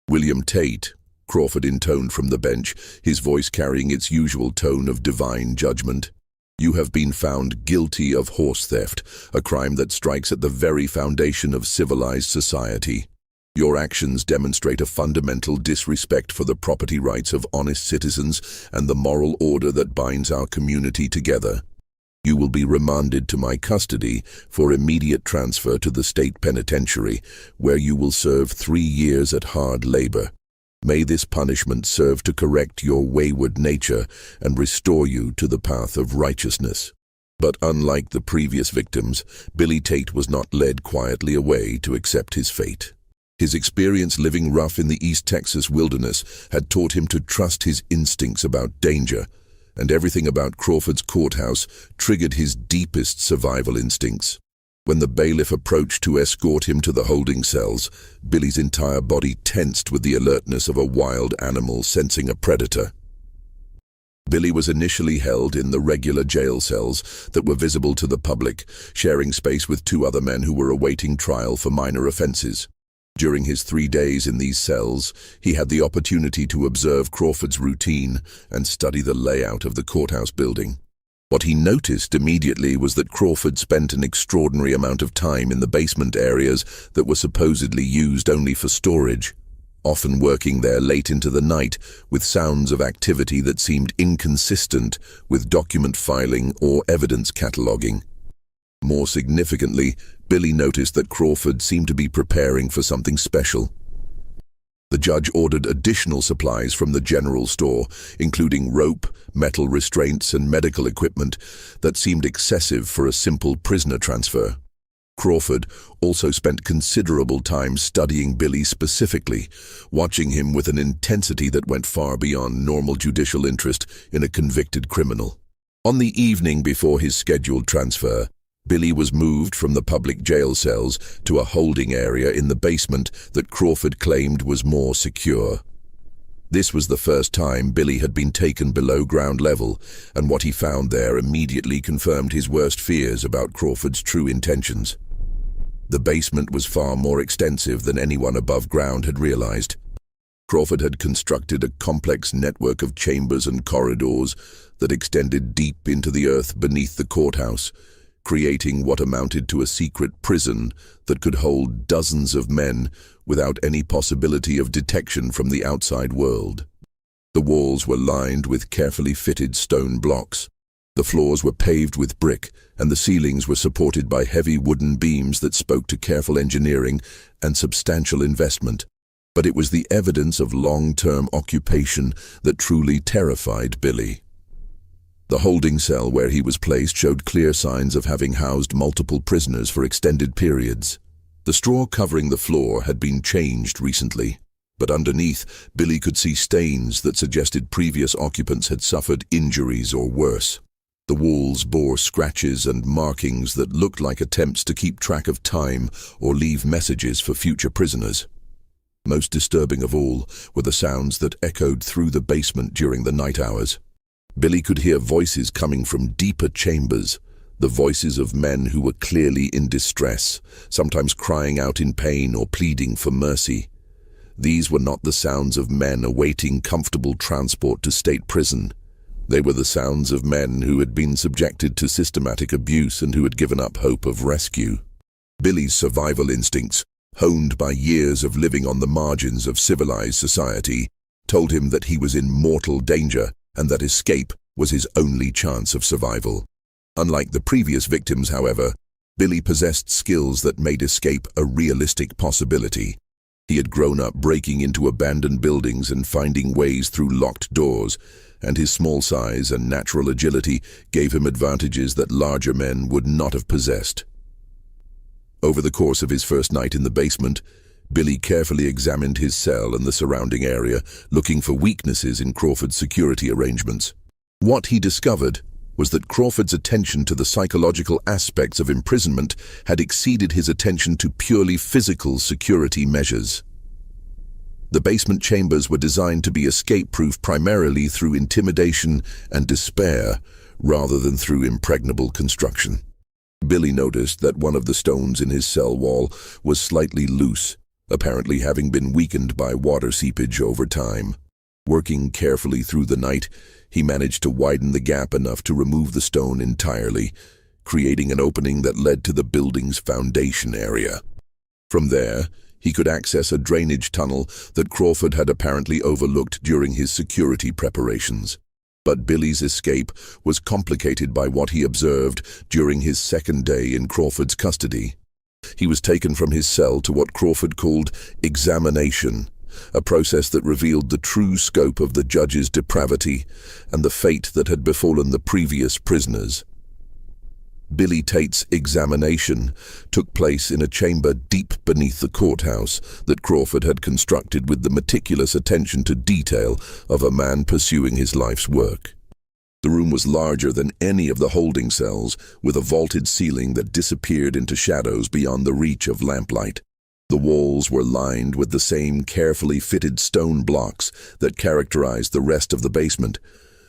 William Tate, Crawford intoned from the bench, his voice carrying its usual tone of divine judgment. You have been found guilty of horse theft, a crime that strikes at the very foundation of civilized society. Your actions demonstrate a fundamental disrespect for the property rights of honest citizens and the moral order that binds our community together. You will be remanded to my custody for immediate transfer to the state penitentiary, where you will serve 3 years at hard labor. May this punishment serve to correct your wayward nature and restore you to the path of righteousness. But unlike the previous victims, Billy Tate was not led quietly away to accept his fate. His experience living rough in the East Texas wilderness had taught him to trust his instincts about danger, and everything about Crawford's courthouse triggered his deepest survival instincts. When the bailiff approached to escort him to the holding cells, Billy's entire body tensed with the alertness of a wild animal sensing a predator. Billy was initially held in the regular jail cells that were visible to the public, sharing space with 2 other men who were awaiting trial for minor offenses. During his 3 days in these cells, he had the opportunity to observe Crawford's routine and study the layout of the courthouse building. What he noticed immediately was that Crawford spent an extraordinary amount of time in the basement areas that were supposedly used only for storage, often working there late into the night with sounds of activity that seemed inconsistent with document filing or evidence cataloging. More significantly, Billy noticed that Crawford seemed to be preparing for something special. The judge ordered additional supplies from the general store, including rope, metal restraints, and medical equipment that seemed excessive for a simple prisoner transfer. Crawford also spent considerable time studying Billy specifically, watching him with an intensity that went far beyond normal judicial interest in a convicted criminal. On the evening before his scheduled transfer, Billy was moved from the public jail cells to a holding area in the basement that Crawford claimed was more secure. This was the first time Billy had been taken below ground level, and what he found there immediately confirmed his worst fears about Crawford's true intentions. The basement was far more extensive than anyone above ground had realized. Crawford had constructed a complex network of chambers and corridors that extended deep into the earth beneath the courthouse, creating what amounted to a secret prison that could hold dozens of men without any possibility of detection from the outside world. The walls were lined with carefully fitted stone blocks. The floors were paved with brick, and the ceilings were supported by heavy wooden beams that spoke to careful engineering and substantial investment. But it was the evidence of long-term occupation that truly terrified Billy. The holding cell where he was placed showed clear signs of having housed multiple prisoners for extended periods. The straw covering the floor had been changed recently, but underneath, Billy could see stains that suggested previous occupants had suffered injuries or worse. The walls bore scratches and markings that looked like attempts to keep track of time or leave messages for future prisoners. Most disturbing of all were the sounds that echoed through the basement during the night hours. Billy could hear voices coming from deeper chambers, the voices of men who were clearly in distress, sometimes crying out in pain or pleading for mercy. These were not the sounds of men awaiting comfortable transport to state prison. They were the sounds of men who had been subjected to systematic abuse and who had given up hope of rescue. Billy's survival instincts, honed by years of living on the margins of civilized society, told him that he was in mortal danger and that escape was his only chance of survival. Unlike the previous victims, however, Billy possessed skills that made escape a realistic possibility. He had grown up breaking into abandoned buildings and finding ways through locked doors, and his small size and natural agility gave him advantages that larger men would not have possessed. Over the course of his first night in the basement, Billy carefully examined his cell and the surrounding area, looking for weaknesses in Crawford's security arrangements. What he discovered, was that Crawford's attention to the psychological aspects of imprisonment had exceeded his attention to purely physical security measures. The basement chambers were designed to be escape-proof primarily through intimidation and despair, rather than through impregnable construction. Billy noticed that one of the stones in his cell wall was slightly loose, apparently having been weakened by water seepage over time. Working carefully through the night, he managed to widen the gap enough to remove the stone entirely, creating an opening that led to the building's foundation area. From there, he could access a drainage tunnel that Crawford had apparently overlooked during his security preparations. But Billy's escape was complicated by what he observed during his second day in Crawford's custody. He was taken from his cell to what Crawford called examination, a process that revealed the true scope of the judge's depravity and the fate that had befallen the previous prisoners. Billy Tate's examination took place in a chamber deep beneath the courthouse that Crawford had constructed with the meticulous attention to detail of a man pursuing his life's work. The room was larger than any of the holding cells, with a vaulted ceiling that disappeared into shadows beyond the reach of lamplight. The walls were lined with the same carefully fitted stone blocks that characterized the rest of the basement,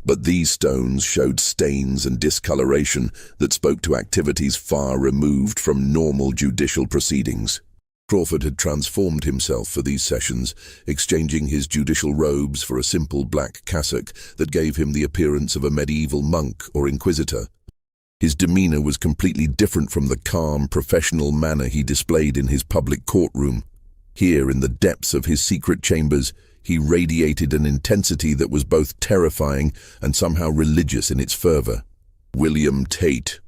but these stones showed stains and discoloration that spoke to activities far removed from normal judicial proceedings. Crawford had transformed himself for these sessions, exchanging his judicial robes for a simple black cassock that gave him the appearance of a medieval monk or inquisitor. His demeanor was completely different from the calm, professional manner he displayed in his public courtroom. Here, in the depths of his secret chambers, he radiated an intensity that was both terrifying and somehow religious in its fervor. "William Tate,"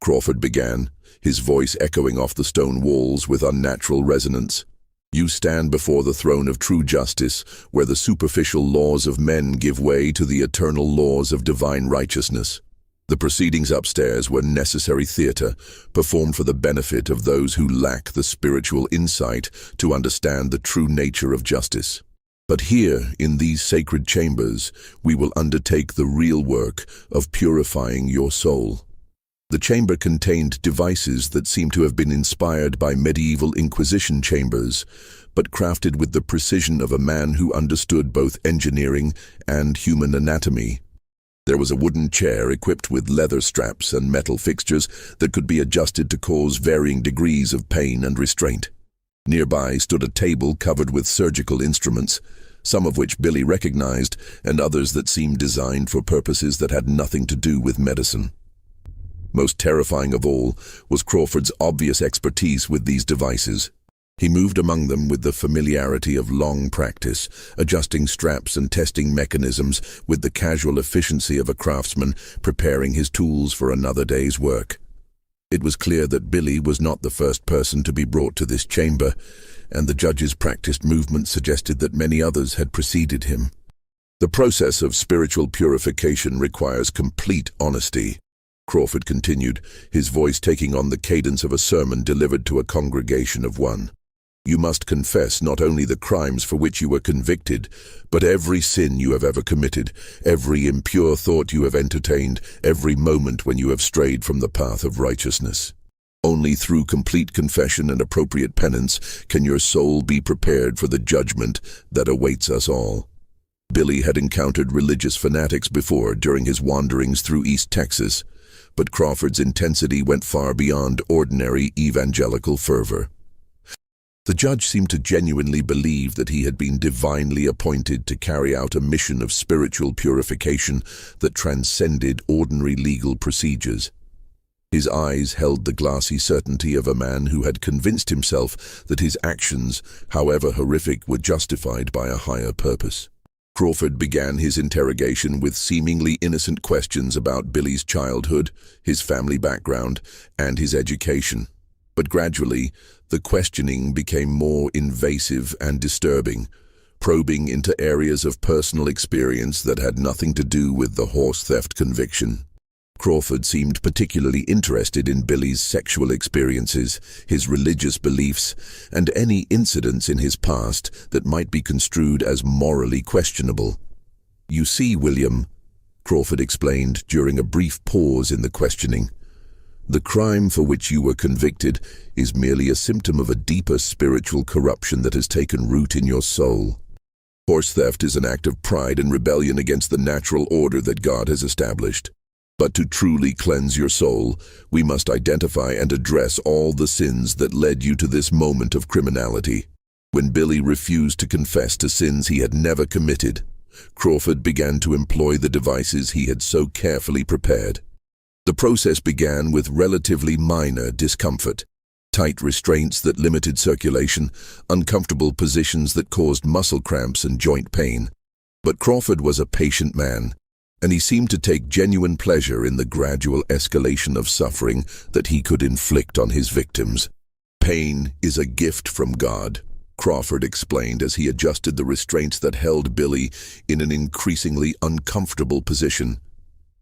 Crawford began, his voice echoing off the stone walls with unnatural resonance. "You stand before the throne of true justice, where the superficial laws of men give way to the eternal laws of divine righteousness. The proceedings upstairs were necessary theater, performed for the benefit of those who lack the spiritual insight to understand the true nature of justice. But here, in these sacred chambers, we will undertake the real work of purifying your soul." The chamber contained devices that seemed to have been inspired by medieval Inquisition chambers, but crafted with the precision of a man who understood both engineering and human anatomy. There was a wooden chair equipped with leather straps and metal fixtures that could be adjusted to cause varying degrees of pain and restraint. Nearby stood a table covered with surgical instruments, some of which Billy recognized, and others that seemed designed for purposes that had nothing to do with medicine. Most terrifying of all was Crawford's obvious expertise with these devices. He moved among them with the familiarity of long practice, adjusting straps and testing mechanisms with the casual efficiency of a craftsman preparing his tools for another day's work. It was clear that Billy was not the first person to be brought to this chamber, and the judge's practiced movement suggested that many others had preceded him. "The process of spiritual purification requires complete honesty," Crawford continued, his voice taking on the cadence of a sermon delivered to a congregation of one. "You must confess not only the crimes for which you were convicted, but every sin you have ever committed, every impure thought you have entertained, every moment when you have strayed from the path of righteousness. Only through complete confession and appropriate penance can your soul be prepared for the judgment that awaits us all." Billy had encountered religious fanatics before during his wanderings through East Texas, but Crawford's intensity went far beyond ordinary evangelical fervor. The judge seemed to genuinely believe that he had been divinely appointed to carry out a mission of spiritual purification that transcended ordinary legal procedures. His eyes held the glassy certainty of a man who had convinced himself that his actions, however horrific, were justified by a higher purpose. Crawford began his interrogation with seemingly innocent questions about Billy's childhood, his family background, and his education. But gradually, the questioning became more invasive and disturbing, probing into areas of personal experience that had nothing to do with the horse theft conviction. Crawford seemed particularly interested in Billy's sexual experiences, his religious beliefs, and any incidents in his past that might be construed as morally questionable. "You see, William," Crawford explained during a brief pause in the questioning. The crime for which you were convicted is merely a symptom of a deeper spiritual corruption that has taken root in your soul. Horse theft is an act of pride and rebellion against the natural order that God has established. But to truly cleanse your soul, we must identify and address all the sins that led you to this moment of criminality. When Billy refused to confess to sins he had never committed, Crawford began to employ the devices he had so carefully prepared. The process began with relatively minor discomfort: tight restraints that limited circulation, uncomfortable positions that caused muscle cramps and joint pain. But Crawford was a patient man, and he seemed to take genuine pleasure in the gradual escalation of suffering that he could inflict on his victims. Pain is a gift from God, Crawford explained as he adjusted the restraints that held Billy in an increasingly uncomfortable position.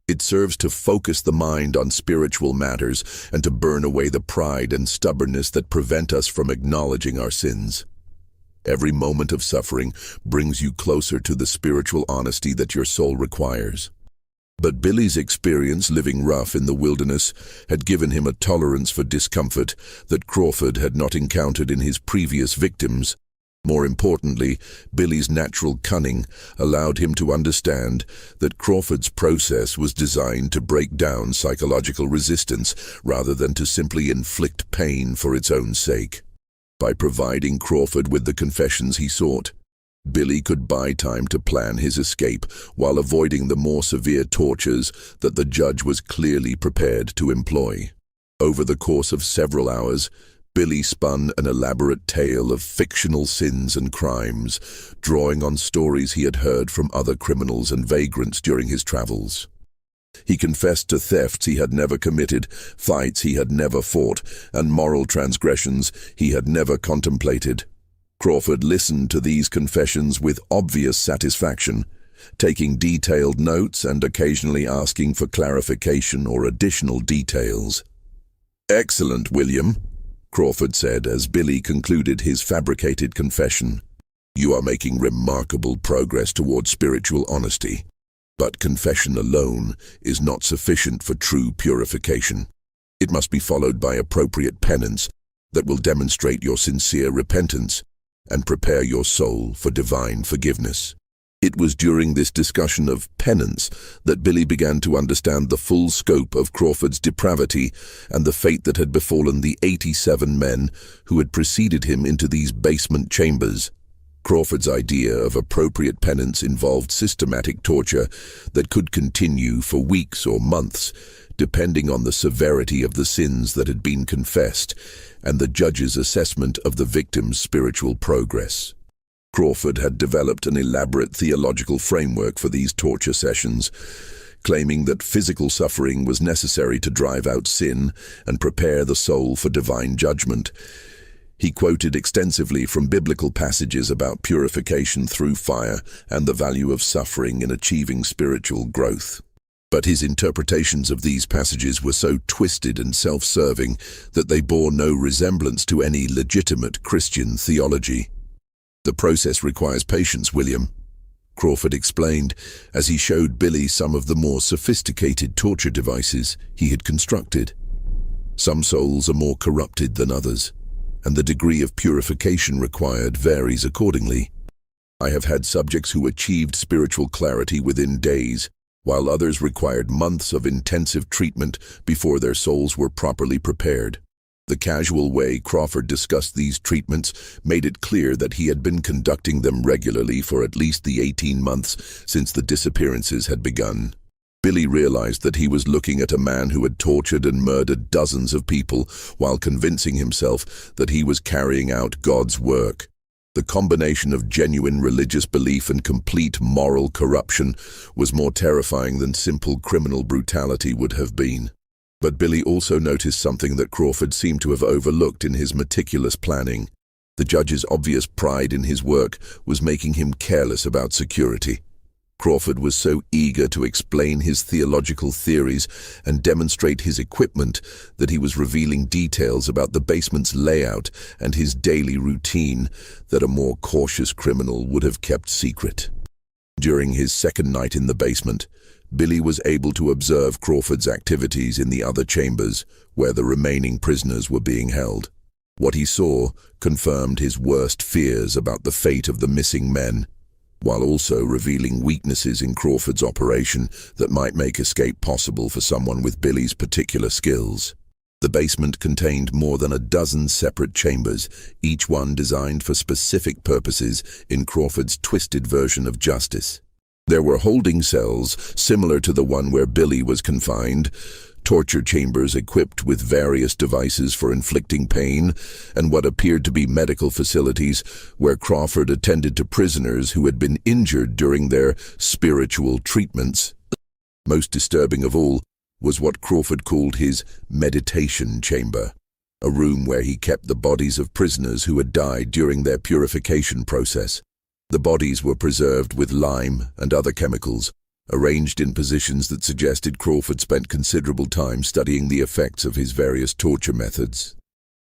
It serves to focus the mind on spiritual matters and to burn away the pride and stubbornness that prevent us from acknowledging our sins. Every moment of suffering brings you closer to the spiritual honesty that your soul requires. But Billy's experience living rough in the wilderness had given him a tolerance for discomfort that Crawford had not encountered in his previous victims. More importantly, Billy's natural cunning allowed him to understand that Crawford's process was designed to break down psychological resistance rather than to simply inflict pain for its own sake. By providing Crawford with the confessions he sought, Billy could buy time to plan his escape while avoiding the more severe tortures that the judge was clearly prepared to employ. Over the course of several hours, Billy spun an elaborate tale of fictional sins and crimes, drawing on stories he had heard from other criminals and vagrants during his travels. He confessed to thefts he had never committed, fights he had never fought, and moral transgressions he had never contemplated. Crawford listened to these confessions with obvious satisfaction, taking detailed notes and occasionally asking for clarification or additional details. "Excellent, William," Crawford said as Billy concluded his fabricated confession. "You are making remarkable progress toward spiritual honesty. But confession alone is not sufficient for true purification. It must be followed by appropriate penance that will demonstrate your sincere repentance and prepare your soul for divine forgiveness." It was during this discussion of penance that Billy began to understand the full scope of Crawford's depravity and the fate that had befallen the 87 men who had preceded him into these basement chambers. Crawford's idea of appropriate penance involved systematic torture that could continue for weeks or months, depending on the severity of the sins that had been confessed and the judge's assessment of the victim's spiritual progress. Crawford had developed an elaborate theological framework for these torture sessions, claiming that physical suffering was necessary to drive out sin and prepare the soul for divine judgment. He quoted extensively from biblical passages about purification through fire and the value of suffering in achieving spiritual growth. But his interpretations of these passages were so twisted and self-serving that they bore no resemblance to any legitimate Christian theology. "The process requires patience, William," Crawford explained as he showed Billy some of the more sophisticated torture devices he had constructed. Some souls are more corrupted than others, and the degree of purification required varies accordingly. I have had subjects who achieved spiritual clarity within days, while others required months of intensive treatment before their souls were properly prepared. The casual way Crawford discussed these treatments made it clear that he had been conducting them regularly for at least the 18 months since the disappearances had begun. Billy realized that he was looking at a man who had tortured and murdered dozens of people while convincing himself that he was carrying out God's work. The combination of genuine religious belief and complete moral corruption was more terrifying than simple criminal brutality would have been. But Billy also noticed something that Crawford seemed to have overlooked in his meticulous planning. The judge's obvious pride in his work was making him careless about security. Crawford was so eager to explain his theological theories and demonstrate his equipment that he was revealing details about the basement's layout and his daily routine that a more cautious criminal would have kept secret. During his second night in the basement, Billy was able to observe Crawford's activities in the other chambers where the remaining prisoners were being held. What he saw confirmed his worst fears about the fate of the missing men, while also revealing weaknesses in Crawford's operation that might make escape possible for someone with Billy's particular skills. The basement contained more than a dozen separate chambers, each one designed for specific purposes in Crawford's twisted version of justice. There were holding cells similar to the one where Billy was confined, torture chambers equipped with various devices for inflicting pain, and what appeared to be medical facilities where Crawford attended to prisoners who had been injured during their spiritual treatments. Most disturbing of all was what Crawford called his meditation chamber, a room where he kept the bodies of prisoners who had died during their purification process. The bodies were preserved with lime and other chemicals, arranged in positions that suggested Crawford spent considerable time studying the effects of his various torture methods.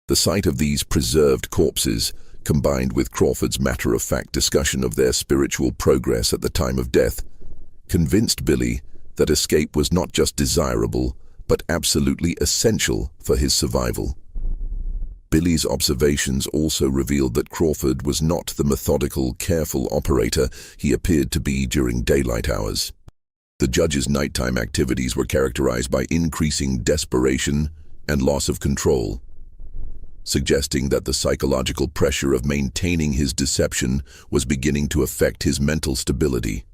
The sight of these preserved corpses, combined with Crawford's matter-of-fact discussion of their spiritual progress at the time of death, convinced Billy that escape was not just desirable, but absolutely essential for his survival. Billy's observations also revealed that Crawford was not the methodical, careful operator he appeared to be during daylight hours. The judge's nighttime activities were characterized by increasing desperation and loss of control, suggesting that the psychological pressure of maintaining his deception was beginning to affect his mental stability.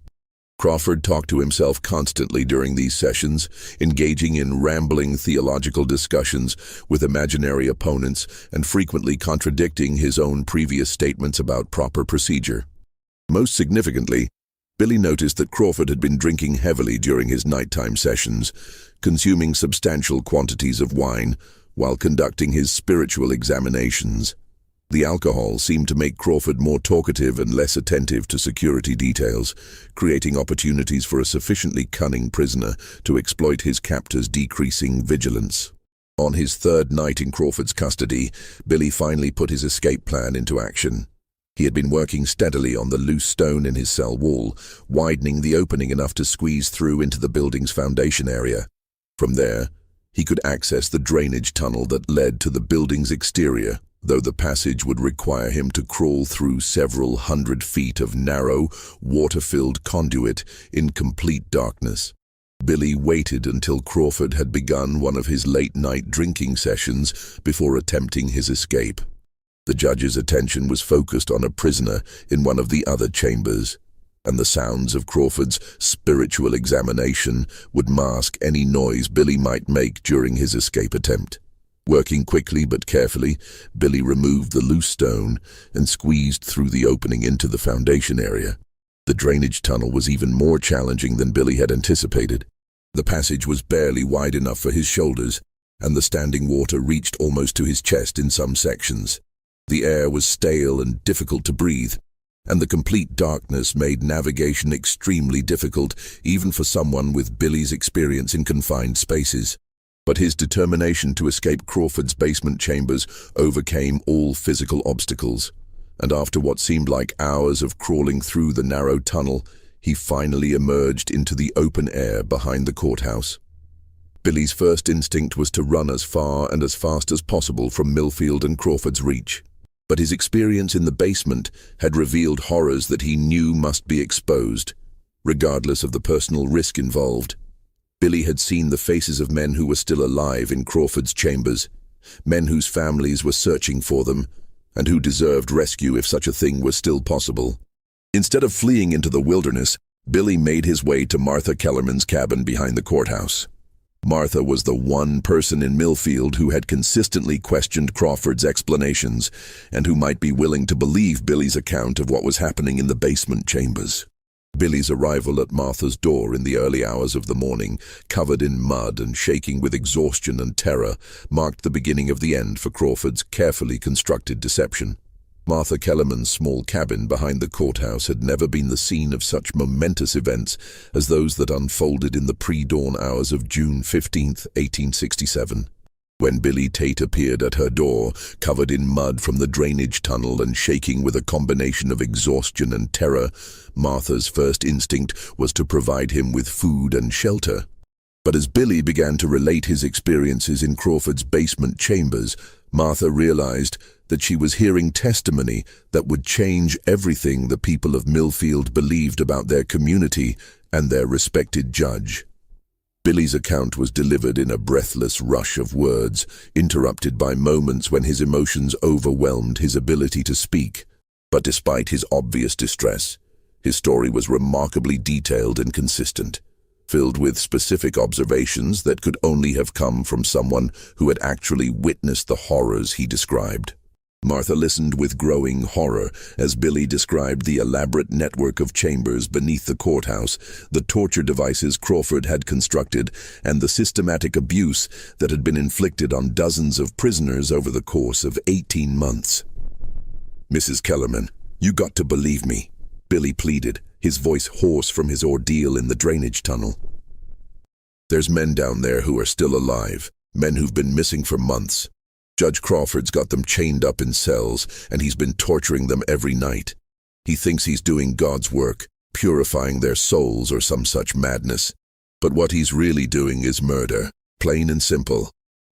Crawford talked to himself constantly during these sessions, engaging in rambling theological discussions with imaginary opponents and frequently contradicting his own previous statements about proper procedure. Most significantly, Billy noticed that Crawford had been drinking heavily during his nighttime sessions, consuming substantial quantities of wine while conducting his spiritual examinations. The alcohol seemed to make Crawford more talkative and less attentive to security details, creating opportunities for a sufficiently cunning prisoner to exploit his captor's decreasing vigilance. On his third night in Crawford's custody, Billy finally put his escape plan into action. He had been working steadily on the loose stone in his cell wall, widening the opening enough to squeeze through into the building's foundation area. From there, he could access the drainage tunnel that led to the building's exterior, though the passage would require him to crawl through several hundred feet of narrow, water-filled conduit in complete darkness. Billy waited until Crawford had begun one of his late-night drinking sessions before attempting his escape. The judge's attention was focused on a prisoner in one of the other chambers, and the sounds of Crawford's spiritual examination would mask any noise Billy might make during his escape attempt. Working quickly but carefully, Billy removed the loose stone and squeezed through the opening into the foundation area. The drainage tunnel was even more challenging than Billy had anticipated. The passage was barely wide enough for his shoulders, and the standing water reached almost to his chest in some sections. The air was stale and difficult to breathe, and the complete darkness made navigation extremely difficult, even for someone with Billy's experience in confined spaces. But his determination to escape Crawford's basement chambers overcame all physical obstacles, and after what seemed like hours of crawling through the narrow tunnel, he finally emerged into the open air behind the courthouse. Billy's first instinct was to run as far and as fast as possible from Millfield and Crawford's reach. But his experience in the basement had revealed horrors that he knew must be exposed, regardless of the personal risk involved. Billy had seen the faces of men who were still alive in Crawford's chambers, men whose families were searching for them, and who deserved rescue if such a thing was still possible. Instead of fleeing into the wilderness, Billy made his way to Martha Kellerman's cabin behind the courthouse. Martha was the one person in Millfield who had consistently questioned Crawford's explanations and who might be willing to believe Billy's account of what was happening in the basement chambers. Billy's arrival at Martha's door in the early hours of the morning, covered in mud and shaking with exhaustion and terror, marked the beginning of the end for Crawford's carefully constructed deception. Martha Kellerman's small cabin behind the courthouse had never been the scene of such momentous events as those that unfolded in the pre-dawn hours of June 15, 1867. When Billy Tate appeared at her door, covered in mud from the drainage tunnel and shaking with a combination of exhaustion and terror, Martha's first instinct was to provide him with food and shelter. But as Billy began to relate his experiences in Crawford's basement chambers, Martha realized that she was hearing testimony that would change everything the people of Millfield believed about their community and their respected judge. Billy's account was delivered in a breathless rush of words, interrupted by moments when his emotions overwhelmed his ability to speak. But despite his obvious distress, his story was remarkably detailed and consistent, filled with specific observations that could only have come from someone who had actually witnessed the horrors he described. Martha listened with growing horror as Billy described the elaborate network of chambers beneath the courthouse, the torture devices Crawford had constructed, and the systematic abuse that had been inflicted on dozens of prisoners over the course of 18 months. "Mrs. Kellerman, you got to believe me," Billy pleaded, his voice hoarse from his ordeal in the drainage tunnel. "There's men down there who are still alive, men who've been missing for months. Judge Crawford's got them chained up in cells, and he's been torturing them every night. He thinks he's doing God's work, purifying their souls or some such madness. But what he's really doing is murder, plain and simple."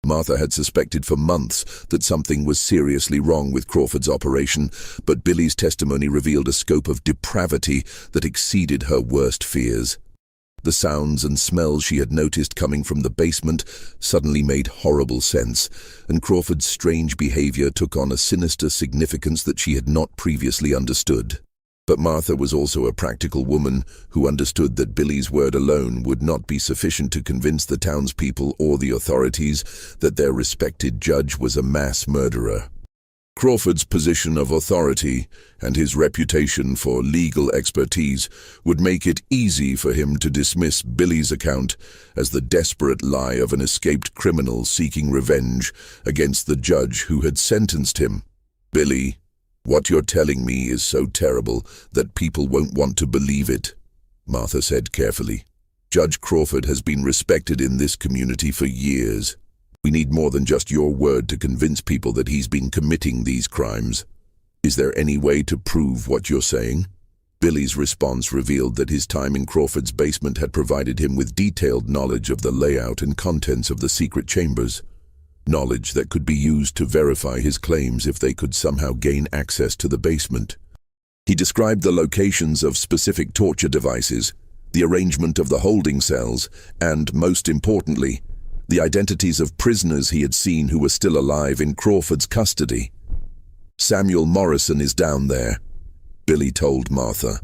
Martha had suspected for months that something was seriously wrong with Crawford's operation, but Billy's testimony revealed a scope of depravity that exceeded her worst fears. The sounds and smells she had noticed coming from the basement suddenly made horrible sense, and Crawford's strange behavior took on a sinister significance that she had not previously understood. But Martha was also a practical woman who understood that Billy's word alone would not be sufficient to convince the townspeople or the authorities that their respected judge was a mass murderer. Crawford's position of authority and his reputation for legal expertise would make it easy for him to dismiss Billy's account as the desperate lie of an escaped criminal seeking revenge against the judge who had sentenced him. "Billy, what you're telling me is so terrible that people won't want to believe it," Martha said carefully. "Judge Crawford has been respected in this community for years. We need more than just your word to convince people that he's been committing these crimes. Is there any way to prove what you're saying?" Billy's response revealed that his time in Crawford's basement had provided him with detailed knowledge of the layout and contents of the secret chambers, knowledge that could be used to verify his claims if they could somehow gain access to the basement. He described the locations of specific torture devices, the arrangement of the holding cells, and, most importantly, the identities of prisoners he had seen who were still alive in Crawford's custody. "Samuel Morrison is down there," Billy told Martha,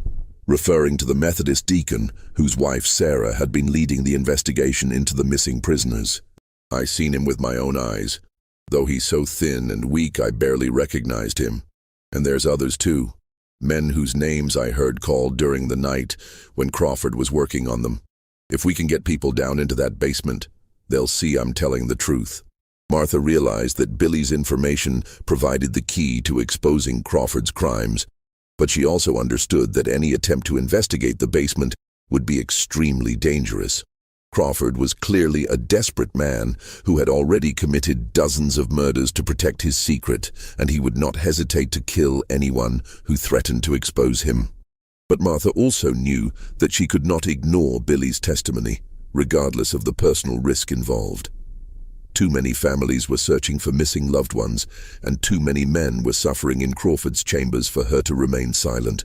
referring to the Methodist deacon whose wife Sarah had been leading the investigation into the missing prisoners. "I seen him with my own eyes, though he's so thin and weak I barely recognized him. And there's others too, men whose names I heard called during the night when Crawford was working on them. If we can get people down into that basement, they'll see I'm telling the truth." Martha realized that Billy's information provided the key to exposing Crawford's crimes, but she also understood that any attempt to investigate the basement would be extremely dangerous. Crawford was clearly a desperate man who had already committed dozens of murders to protect his secret, and he would not hesitate to kill anyone who threatened to expose him. But Martha also knew that she could not ignore Billy's testimony, regardless of the personal risk involved. Too many families were searching for missing loved ones, and too many men were suffering in Crawford's chambers for her to remain silent.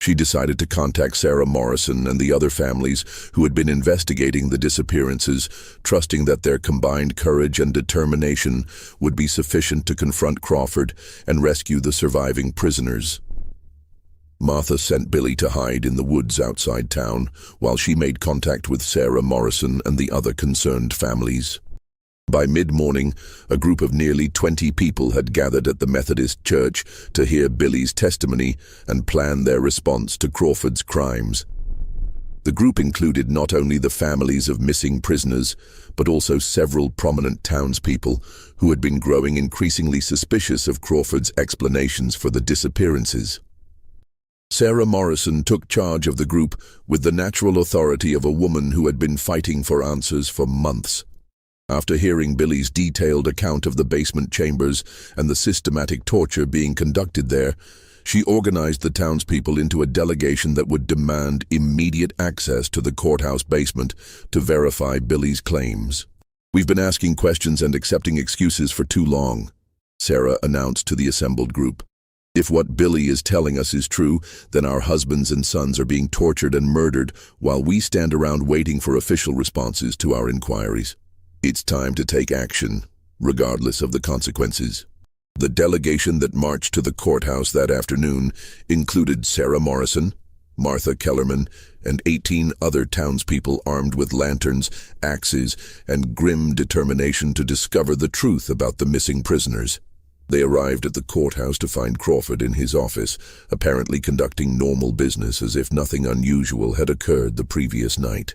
She decided to contact Sarah Morrison and the other families who had been investigating the disappearances, trusting that their combined courage and determination would be sufficient to confront Crawford and rescue the surviving prisoners. Martha sent Billy to hide in the woods outside town, while she made contact with Sarah Morrison and the other concerned families. By mid-morning, a group of nearly 20 people had gathered at the Methodist church to hear Billy's testimony and plan their response to Crawford's crimes. The group included not only the families of missing prisoners, but also several prominent townspeople who had been growing increasingly suspicious of Crawford's explanations for the disappearances. Sarah Morrison took charge of the group with the natural authority of a woman who had been fighting for answers for months. After hearing Billy's detailed account of the basement chambers and the systematic torture being conducted there, she organized the townspeople into a delegation that would demand immediate access to the courthouse basement to verify Billy's claims. "We've been asking questions and accepting excuses for too long," Sarah announced to the assembled group. "If what Billy is telling us is true, then our husbands and sons are being tortured and murdered while we stand around waiting for official responses to our inquiries. It's time to take action, regardless of the consequences." The delegation that marched to the courthouse that afternoon included Sarah Morrison, Martha Kellerman, and 18 other townspeople armed with lanterns, axes, and grim determination to discover the truth about the missing prisoners. They arrived at the courthouse to find Crawford in his office, apparently conducting normal business as if nothing unusual had occurred the previous night.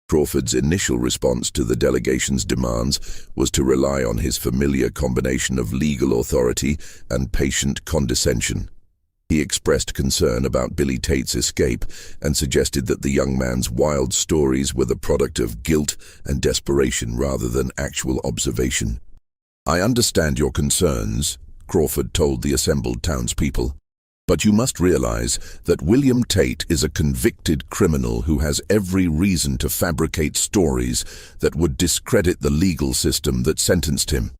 Crawford's initial response to the delegation's demands was to rely on his familiar combination of legal authority and patient condescension. He expressed concern about Billy Tate's escape and suggested that the young man's wild stories were the product of guilt and desperation rather than actual observation. "I understand your concerns," Crawford told the assembled townspeople. "But you must realize that William Tate is a convicted criminal who has every reason to fabricate stories that would discredit the legal system that sentenced him."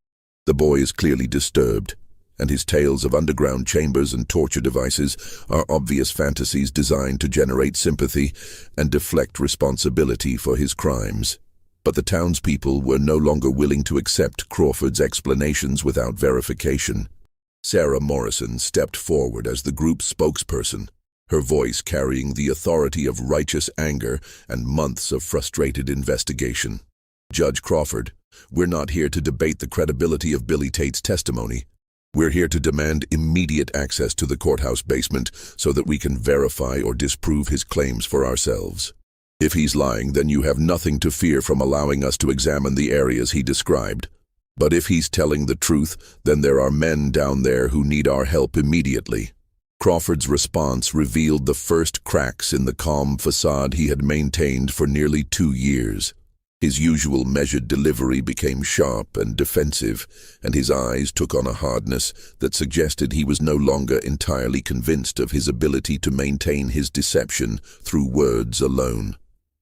The boy is clearly disturbed, and his tales of underground chambers and torture devices are obvious fantasies designed to generate sympathy and deflect responsibility for his crimes. But the townspeople were no longer willing to accept Crawford's explanations without verification. Sarah Morrison stepped forward as the group's spokesperson, her voice carrying the authority of righteous anger and months of frustrated investigation. "Judge Crawford, we're not here to debate the credibility of Billy Tate's testimony. We're here to demand immediate access to the courthouse basement so that we can verify or disprove his claims for ourselves. If he's lying, then you have nothing to fear from allowing us to examine the areas he described. But if he's telling the truth, then there are men down there who need our help immediately." Crawford's response revealed the first cracks in the calm facade he had maintained for nearly 2 years. His usual measured delivery became sharp and defensive, and his eyes took on a hardness that suggested he was no longer entirely convinced of his ability to maintain his deception through words alone.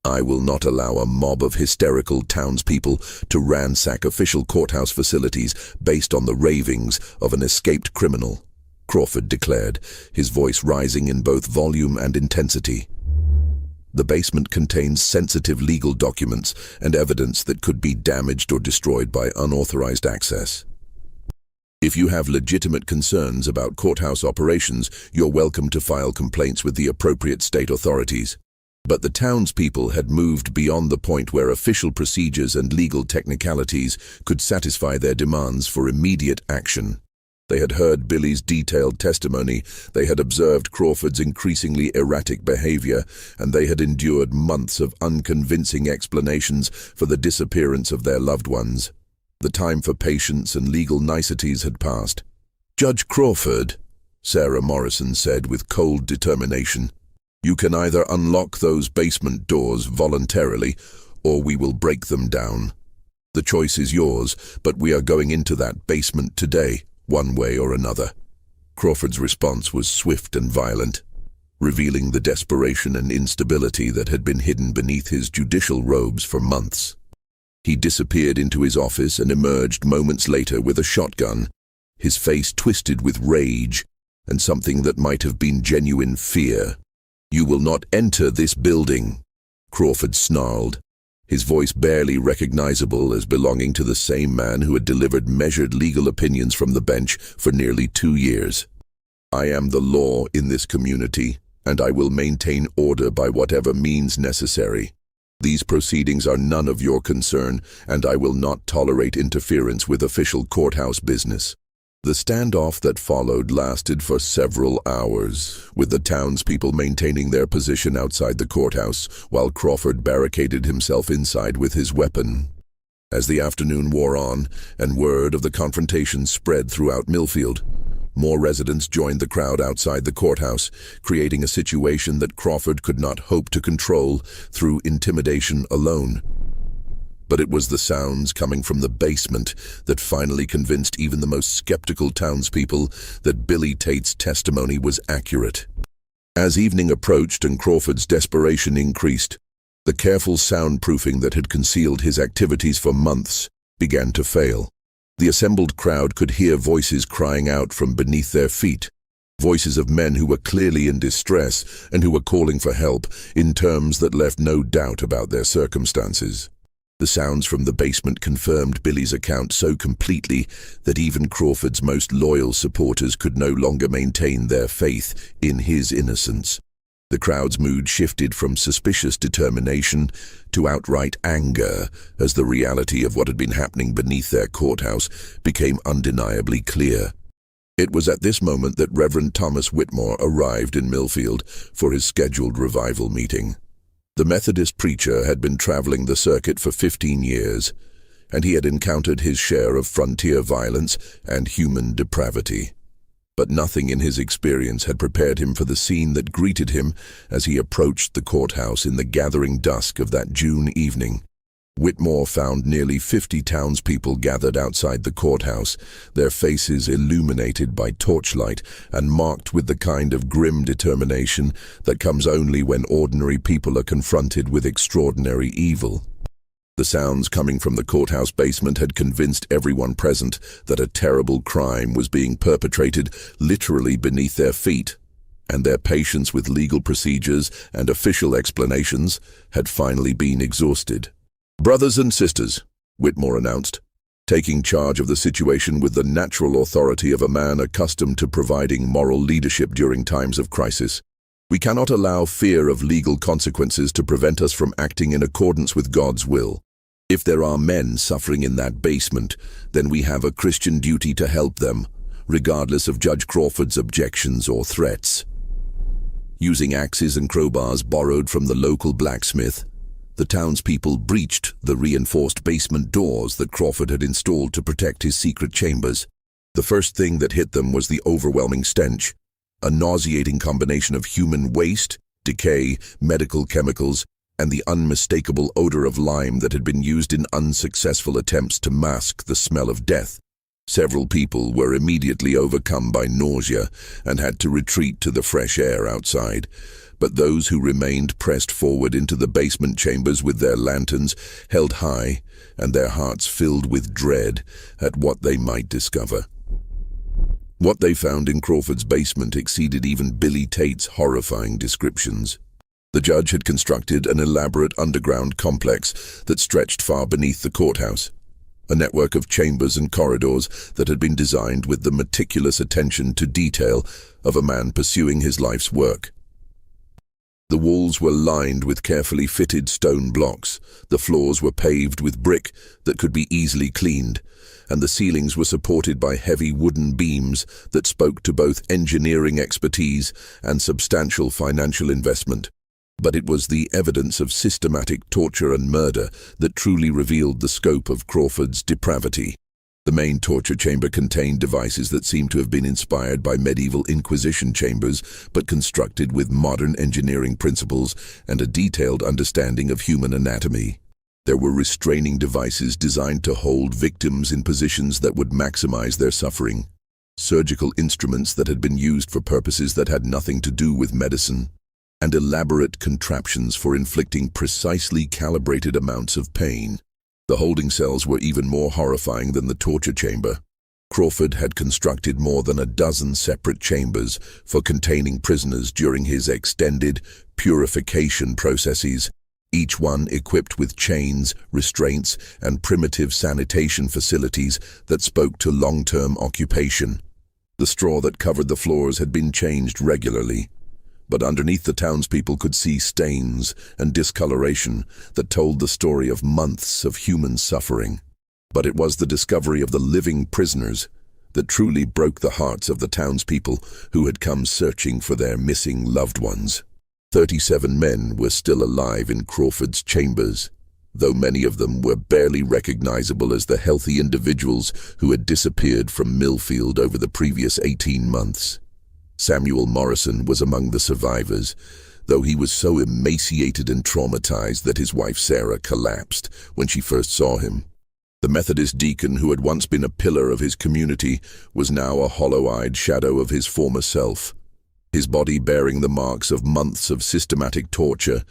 "I will not allow a mob of hysterical townspeople to ransack official courthouse facilities based on the ravings of an escaped criminal," Crawford declared, his voice rising in both volume and intensity. "The basement contains sensitive legal documents and evidence that could be damaged or destroyed by unauthorized access. If you have legitimate concerns about courthouse operations, you're welcome to file complaints with the appropriate state authorities." But the townspeople had moved beyond the point where official procedures and legal technicalities could satisfy their demands for immediate action. They had heard Billy's detailed testimony, they had observed Crawford's increasingly erratic behavior, and they had endured months of unconvincing explanations for the disappearance of their loved ones. The time for patience and legal niceties had passed. "Judge Crawford," Sarah Morrison said with cold determination, "you can either unlock those basement doors voluntarily, or we will break them down. The choice is yours, but we are going into that basement today, one way or another." Crawford's response was swift and violent, revealing the desperation and instability that had been hidden beneath his judicial robes for months. He disappeared into his office and emerged moments later with a shotgun, his face twisted with rage and something that might have been genuine fear. "You will not enter this building," Crawford snarled, his voice barely recognizable as belonging to the same man who had delivered measured legal opinions from the bench for nearly 2 years. "I am the law in this community, and I will maintain order by whatever means necessary. These proceedings are none of your concern, and I will not tolerate interference with official courthouse business." The standoff that followed lasted for several hours, with the townspeople maintaining their position outside the courthouse, while Crawford barricaded himself inside with his weapon. As the afternoon wore on, and word of the confrontation spread throughout Millfield, more residents joined the crowd outside the courthouse, creating a situation that Crawford could not hope to control through intimidation alone. But it was the sounds coming from the basement that finally convinced even the most skeptical townspeople that Billy Tate's testimony was accurate. As evening approached and Crawford's desperation increased, the careful soundproofing that had concealed his activities for months began to fail. The assembled crowd could hear voices crying out from beneath their feet, voices of men who were clearly in distress and who were calling for help in terms that left no doubt about their circumstances. The sounds from the basement confirmed Billy's account so completely that even Crawford's most loyal supporters could no longer maintain their faith in his innocence. The crowd's mood shifted from suspicious determination to outright anger as the reality of what had been happening beneath their courthouse became undeniably clear. It was at this moment that Reverend Thomas Whitmore arrived in Millfield for his scheduled revival meeting. The Methodist preacher had been traveling the circuit for 15 years, and he had encountered his share of frontier violence and human depravity. But nothing in his experience had prepared him for the scene that greeted him as he approached the courthouse in the gathering dusk of that June evening. Whitmore found nearly 50 townspeople gathered outside the courthouse, their faces illuminated by torchlight and marked with the kind of grim determination that comes only when ordinary people are confronted with extraordinary evil. The sounds coming from the courthouse basement had convinced everyone present that a terrible crime was being perpetrated literally beneath their feet, and their patience with legal procedures and official explanations had finally been exhausted. "Brothers and sisters," Whitmore announced, taking charge of the situation with the natural authority of a man accustomed to providing moral leadership during times of crisis, "we cannot allow fear of legal consequences to prevent us from acting in accordance with God's will. If there are men suffering in that basement, then we have a Christian duty to help them, regardless of Judge Crawford's objections or threats." Using axes and crowbars borrowed from the local blacksmith, the townspeople breached the reinforced basement doors that Crawford had installed to protect his secret chambers. The first thing that hit them was the overwhelming stench, a nauseating combination of human waste, decay, medical chemicals, and the unmistakable odor of lime that had been used in unsuccessful attempts to mask the smell of death. Several people were immediately overcome by nausea and had to retreat to the fresh air outside, but those who remained pressed forward into the basement chambers with their lanterns held high and their hearts filled with dread at what they might discover. What they found in Crawford's basement exceeded even Billy Tate's horrifying descriptions. The judge had constructed an elaborate underground complex that stretched far beneath the courthouse, a network of chambers and corridors that had been designed with the meticulous attention to detail of a man pursuing his life's work. The walls were lined with carefully fitted stone blocks, the floors were paved with brick that could be easily cleaned, and the ceilings were supported by heavy wooden beams that spoke to both engineering expertise and substantial financial investment. But it was the evidence of systematic torture and murder that truly revealed the scope of Crawford's depravity. The main torture chamber contained devices that seemed to have been inspired by medieval Inquisition chambers, but constructed with modern engineering principles and a detailed understanding of human anatomy. There were restraining devices designed to hold victims in positions that would maximize their suffering, surgical instruments that had been used for purposes that had nothing to do with medicine, and elaborate contraptions for inflicting precisely calibrated amounts of pain. The holding cells were even more horrifying than the torture chamber. Crawford had constructed more than a dozen separate chambers for containing prisoners during his extended purification processes, each one equipped with chains, restraints, and primitive sanitation facilities that spoke to long-term occupation. The straw that covered the floors had been changed regularly, but underneath the townspeople could see stains and discoloration that told the story of months of human suffering. But it was the discovery of the living prisoners that truly broke the hearts of the townspeople who had come searching for their missing loved ones. 37 men were still alive in Crawford's chambers, though many of them were barely recognizable as the healthy individuals who had disappeared from Millfield over the previous 18 months. Samuel Morrison was among the survivors, though he was so emaciated and traumatized that his wife Sarah collapsed when she first saw him. The Methodist deacon who had once been a pillar of his community was now a hollow-eyed shadow of his former self, his body bearing the marks of months of systematic torture,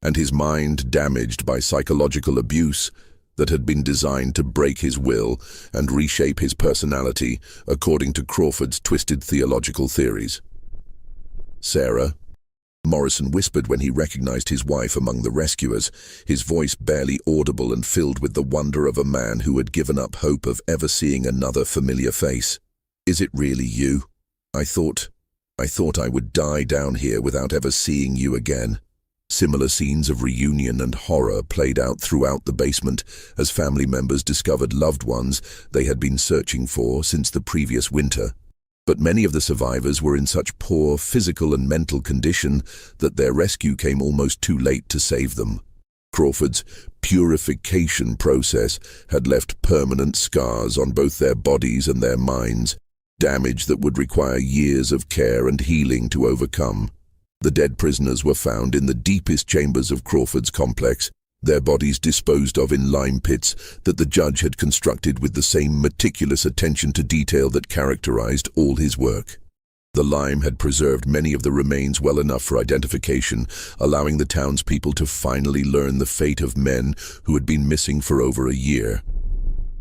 and his mind damaged by psychological abuse that had been designed to break his will and reshape his personality according to Crawford's twisted theological theories. "Sarah," Morrison whispered when he recognized his wife among the rescuers, his voice barely audible and filled with the wonder of a man who had given up hope of ever seeing another familiar face. "Is it really you? I thought I would die down here without ever seeing you again." Similar scenes of reunion and horror played out throughout the basement as family members discovered loved ones they had been searching for since the previous winter. But many of the survivors were in such poor physical and mental condition that their rescue came almost too late to save them. Crawford's purification process had left permanent scars on both their bodies and their minds, damage that would require years of care and healing to overcome. The dead prisoners were found in the deepest chambers of Crawford's complex, their bodies disposed of in lime pits that the judge had constructed with the same meticulous attention to detail that characterized all his work. The lime had preserved many of the remains well enough for identification, allowing the townspeople to finally learn the fate of men who had been missing for over a year.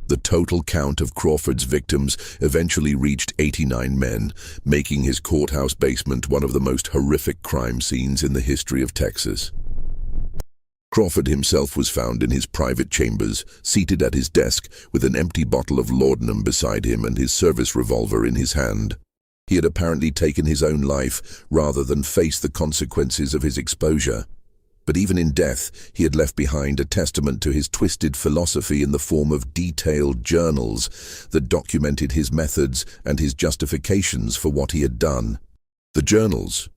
The total count of Crawford's victims eventually reached 89 men, making his courthouse basement one of the most horrific crime scenes in the history of Texas. Crawford himself was found in his private chambers, seated at his desk with an empty bottle of laudanum beside him and his service revolver in his hand. He had apparently taken his own life rather than face the consequences of his exposure. But even in death, he had left behind a testament to his twisted philosophy in the form of detailed journals that documented his methods and his justifications for what he had done. The journals,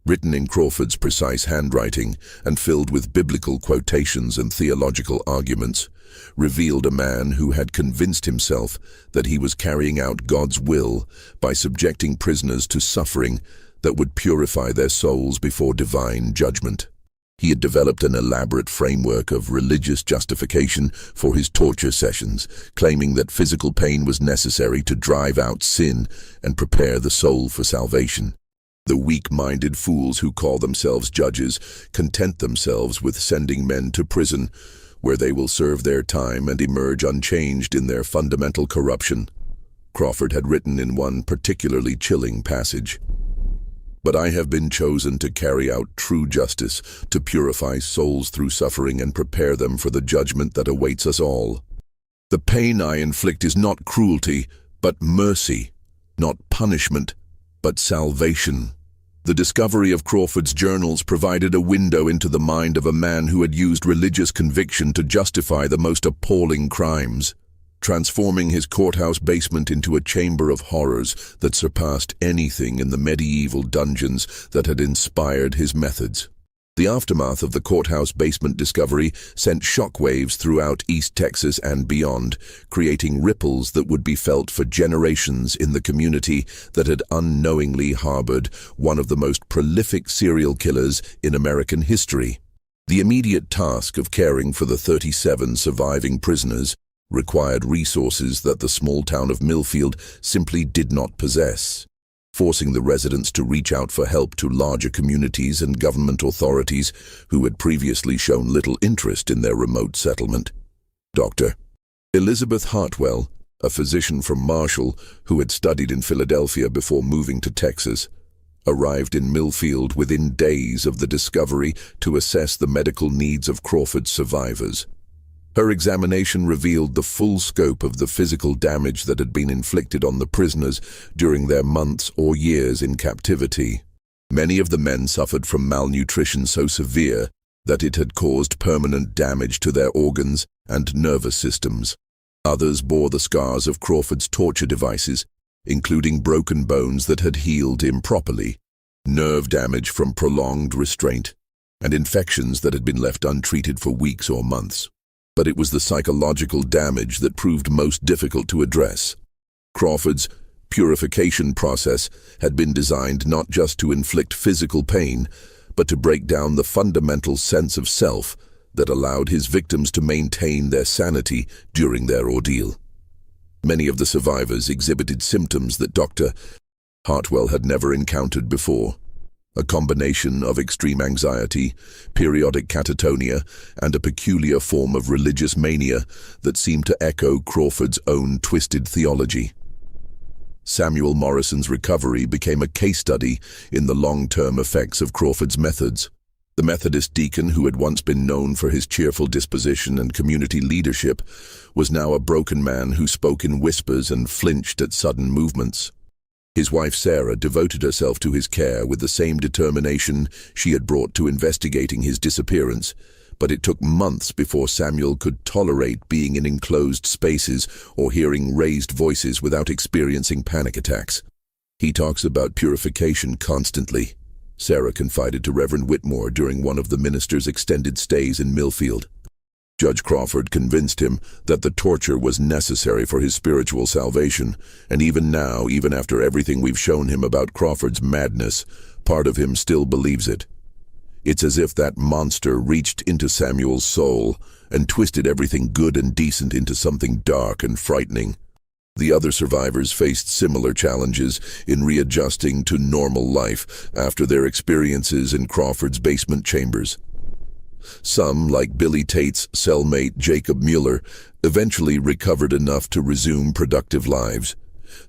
written in Crawford's precise handwriting and filled with biblical quotations and theological arguments, revealed a man who had convinced himself that he was carrying out God's will by subjecting prisoners to suffering that would purify their souls before divine judgment. He had developed an elaborate framework of religious justification for his torture sessions, claiming that physical pain was necessary to drive out sin and prepare the soul for salvation. The weak-minded fools who call themselves judges content themselves with sending men to prison, where they will serve their time and emerge unchanged in their fundamental corruption. Crawford had written in one particularly chilling passage, "But I have been chosen to carry out true justice, to purify souls through suffering and prepare them for the judgment that awaits us all. The pain I inflict is not cruelty, but mercy, not punishment, but salvation." The discovery of Crawford's journals provided a window into the mind of a man who had used religious conviction to justify the most appalling crimes, transforming his courthouse basement into a chamber of horrors that surpassed anything in the medieval dungeons that had inspired his methods. The aftermath of the courthouse basement discovery sent shockwaves throughout East Texas and beyond, creating ripples that would be felt for generations in the community that had unknowingly harbored one of the most prolific serial killers in American history. The immediate task of caring for the 37 surviving prisoners required resources that the small town of Millfield simply did not possess, forcing the residents to reach out for help to larger communities and government authorities who had previously shown little interest in their remote settlement. Dr. Elizabeth Hartwell, a physician from Marshall who had studied in Philadelphia before moving to Texas, arrived in Millfield within days of the discovery to assess the medical needs of Crawford's survivors. Her examination revealed the full scope of the physical damage that had been inflicted on the prisoners during their months or years in captivity. Many of the men suffered from malnutrition so severe that it had caused permanent damage to their organs and nervous systems. Others bore the scars of Crawford's torture devices, including broken bones that had healed improperly, nerve damage from prolonged restraint, and infections that had been left untreated for weeks or months. But it was the psychological damage that proved most difficult to address. Crawford's purification process had been designed not just to inflict physical pain, but to break down the fundamental sense of self that allowed his victims to maintain their sanity during their ordeal. Many of the survivors exhibited symptoms that Dr. Hartwell had never encountered before. A combination of extreme anxiety, periodic catatonia, and a peculiar form of religious mania that seemed to echo Crawford's own twisted theology. Samuel Morrison's recovery became a case study in the long-term effects of Crawford's methods. The Methodist deacon, who had once been known for his cheerful disposition and community leadership, was now a broken man who spoke in whispers and flinched at sudden movements. His wife Sarah devoted herself to his care with the same determination she had brought to investigating his disappearance, but it took months before Samuel could tolerate being in enclosed spaces or hearing raised voices without experiencing panic attacks. "He talks about purification constantly," Sarah confided to Reverend Whitmore during one of the minister's extended stays in Millfield. Judge Crawford convinced him that the torture was necessary for his spiritual salvation, and even now, even after everything we've shown him about Crawford's madness, part of him still believes it. It's as if that monster reached into Samuel's soul and twisted everything good and decent into something dark and frightening. The other survivors faced similar challenges in readjusting to normal life after their experiences in Crawford's basement chambers. Some, like Billy Tate's cellmate Jacob Mueller, eventually recovered enough to resume productive lives,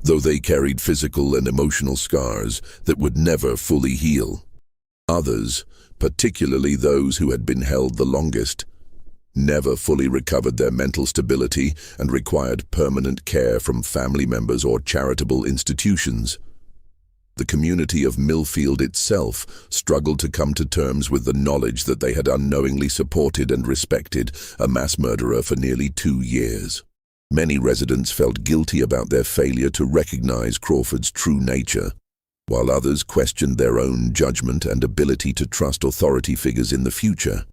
though they carried physical and emotional scars that would never fully heal. Others, particularly those who had been held the longest, never fully recovered their mental stability and required permanent care from family members or charitable institutions. The community of Millfield itself struggled to come to terms with the knowledge that they had unknowingly supported and respected a mass murderer for nearly 2 years. Many residents felt guilty about their failure to recognize Crawford's true nature, while others questioned their own judgment and ability to trust authority figures in the future.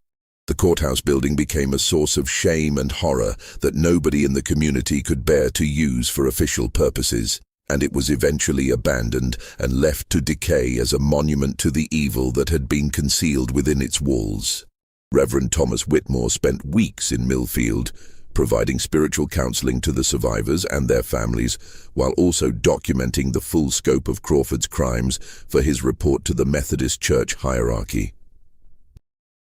The courthouse building became a source of shame and horror that nobody in the community could bear to use for official purposes, and it was eventually abandoned and left to decay as a monument to the evil that had been concealed within its walls. Reverend Thomas Whitmore spent weeks in Millfield, providing spiritual counseling to the survivors and their families, while also documenting the full scope of Crawford's crimes for his report to the Methodist Church hierarchy.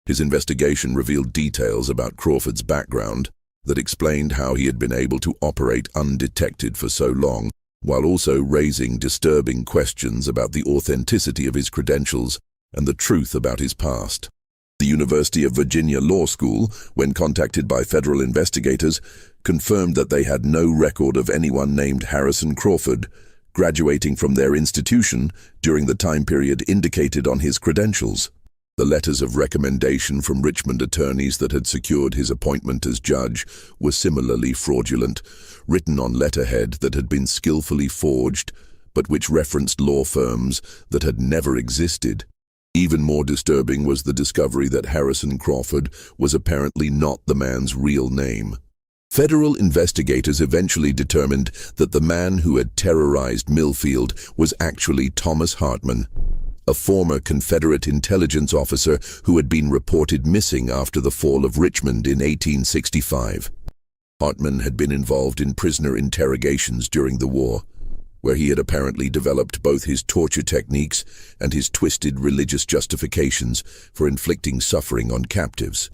His investigation revealed details about Crawford's background that explained how he had been able to operate undetected for so long, while also raising disturbing questions about the authenticity of his credentials and the truth about his past. The University of Virginia Law School, when contacted by federal investigators, confirmed that they had no record of anyone named Harrison Crawford graduating from their institution during the time period indicated on his credentials. The letters of recommendation from Richmond attorneys that had secured his appointment as judge were similarly fraudulent, written on letterhead that had been skillfully forged, but which referenced law firms that had never existed. Even more disturbing was the discovery that Harrison Crawford was apparently not the man's real name. Federal investigators eventually determined that the man who had terrorized Millfield was actually Thomas Hartman, a former Confederate intelligence officer who had been reported missing after the fall of Richmond in 1865. Hartman had been involved in prisoner interrogations during the war, where he had apparently developed both his torture techniques and his twisted religious justifications for inflicting suffering on captives.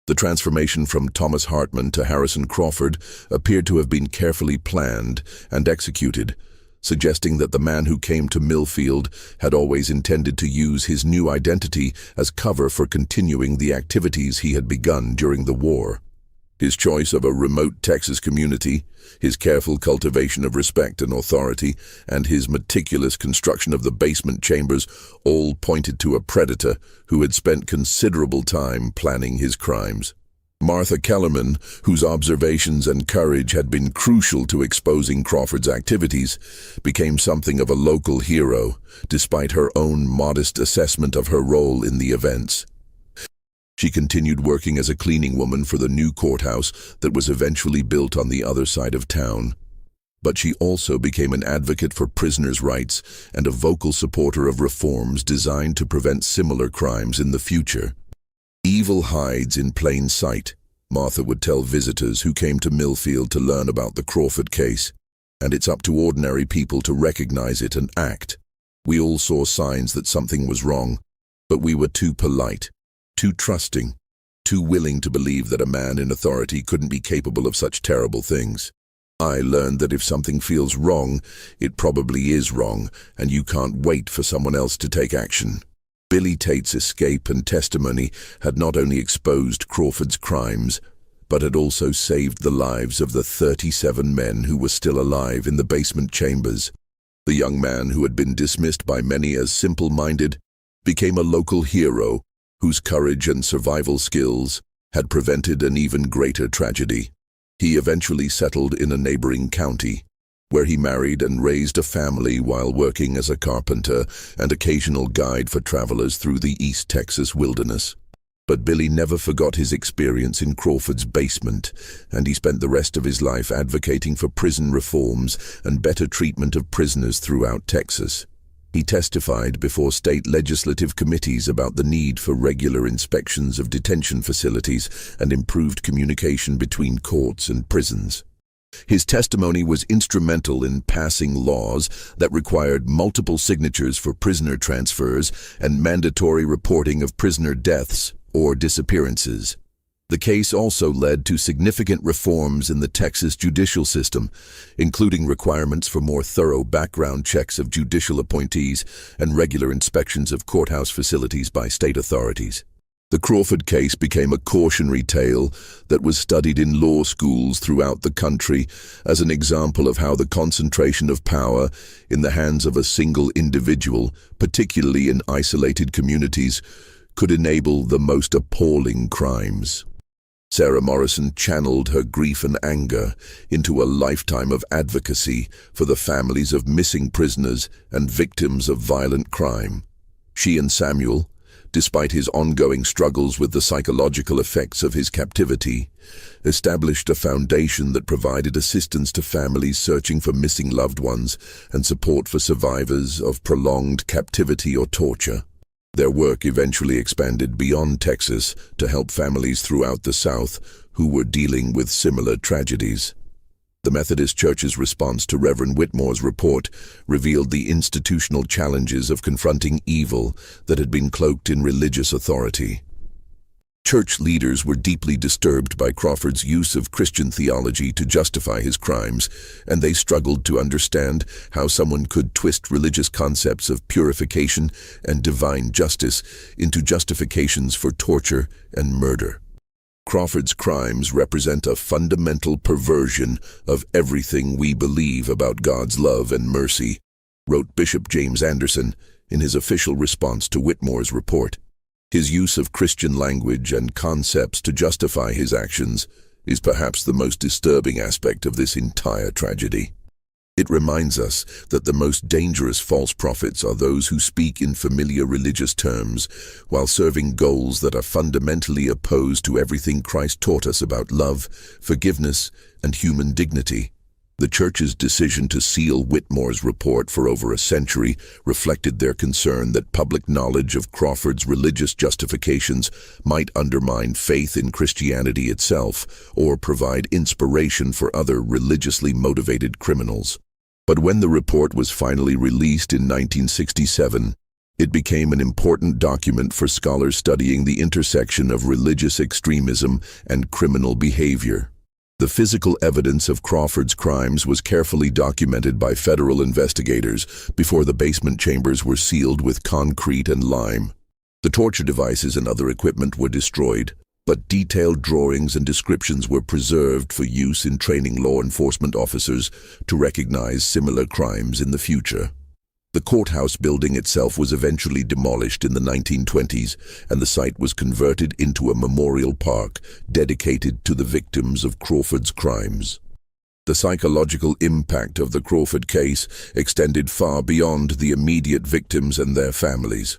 The transformation from Thomas Hartman to Harrison Crawford appeared to have been carefully planned and executed, suggesting that the man who came to Millfield had always intended to use his new identity as cover for continuing the activities he had begun during the war. His choice of a remote Texas community, his careful cultivation of respect and authority, and his meticulous construction of the basement chambers all pointed to a predator who had spent considerable time planning his crimes. Martha Kellerman, whose observations and courage had been crucial to exposing Crawford's activities, became something of a local hero, despite her own modest assessment of her role in the events. She continued working as a cleaning woman for the new courthouse that was eventually built on the other side of town. But she also became an advocate for prisoners' rights and a vocal supporter of reforms designed to prevent similar crimes in the future. "Evil hides in plain sight," Martha would tell visitors who came to Millfield to learn about the Crawford case, "and it's up to ordinary people to recognize it and act. We all saw signs that something was wrong, but we were too polite, too trusting, too willing to believe that a man in authority couldn't be capable of such terrible things. I learned that if something feels wrong, it probably is wrong, and you can't wait for someone else to take action." Billy Tate's escape and testimony had not only exposed Crawford's crimes, but had also saved the lives of the 37 men who were still alive in the basement chambers. The young man who had been dismissed by many as simple-minded became a local hero whose courage and survival skills had prevented an even greater tragedy. He eventually settled in a neighboring county, where he married and raised a family while working as a carpenter and occasional guide for travelers through the East Texas wilderness. But Billy never forgot his experience in Crawford's basement, and he spent the rest of his life advocating for prison reforms and better treatment of prisoners throughout Texas. He testified before state legislative committees about the need for regular inspections of detention facilities and improved communication between courts and prisons. His testimony was instrumental in passing laws that required multiple signatures for prisoner transfers and mandatory reporting of prisoner deaths or disappearances. The case also led to significant reforms in the Texas judicial system, including requirements for more thorough background checks of judicial appointees and regular inspections of courthouse facilities by state authorities. The Crawford case became a cautionary tale that was studied in law schools throughout the country as an example of how the concentration of power in the hands of a single individual, particularly in isolated communities, could enable the most appalling crimes. Sarah Morrison channeled her grief and anger into a lifetime of advocacy for the families of missing prisoners and victims of violent crime. She and Samuel, despite his ongoing struggles with the psychological effects of his captivity, established a foundation that provided assistance to families searching for missing loved ones and support for survivors of prolonged captivity or torture. Their work eventually expanded beyond Texas to help families throughout the South who were dealing with similar tragedies. The Methodist Church's response to Reverend Whitmore's report revealed the institutional challenges of confronting evil that had been cloaked in religious authority. Church leaders were deeply disturbed by Crawford's use of Christian theology to justify his crimes, and they struggled to understand how someone could twist religious concepts of purification and divine justice into justifications for torture and murder. Crawford's crimes represent a fundamental perversion of everything we believe about God's love and mercy, wrote Bishop James Anderson in his official response to Whitmore's report. His use of Christian language and concepts to justify his actions is perhaps the most disturbing aspect of this entire tragedy. It reminds us that the most dangerous false prophets are those who speak in familiar religious terms while serving goals that are fundamentally opposed to everything Christ taught us about love, forgiveness, and human dignity. The Church's decision to seal Whitmore's report for over a century reflected their concern that public knowledge of Crawford's religious justifications might undermine faith in Christianity itself or provide inspiration for other religiously motivated criminals. But when the report was finally released in 1967, it became an important document for scholars studying the intersection of religious extremism and criminal behavior. The physical evidence of Crawford's crimes was carefully documented by federal investigators before the basement chambers were sealed with concrete and lime. The torture devices and other equipment were destroyed, but detailed drawings and descriptions were preserved for use in training law enforcement officers to recognize similar crimes in the future. The courthouse building itself was eventually demolished in the 1920s, and the site was converted into a memorial park dedicated to the victims of Crawford's crimes. The psychological impact of the Crawford case extended far beyond the immediate victims and their families.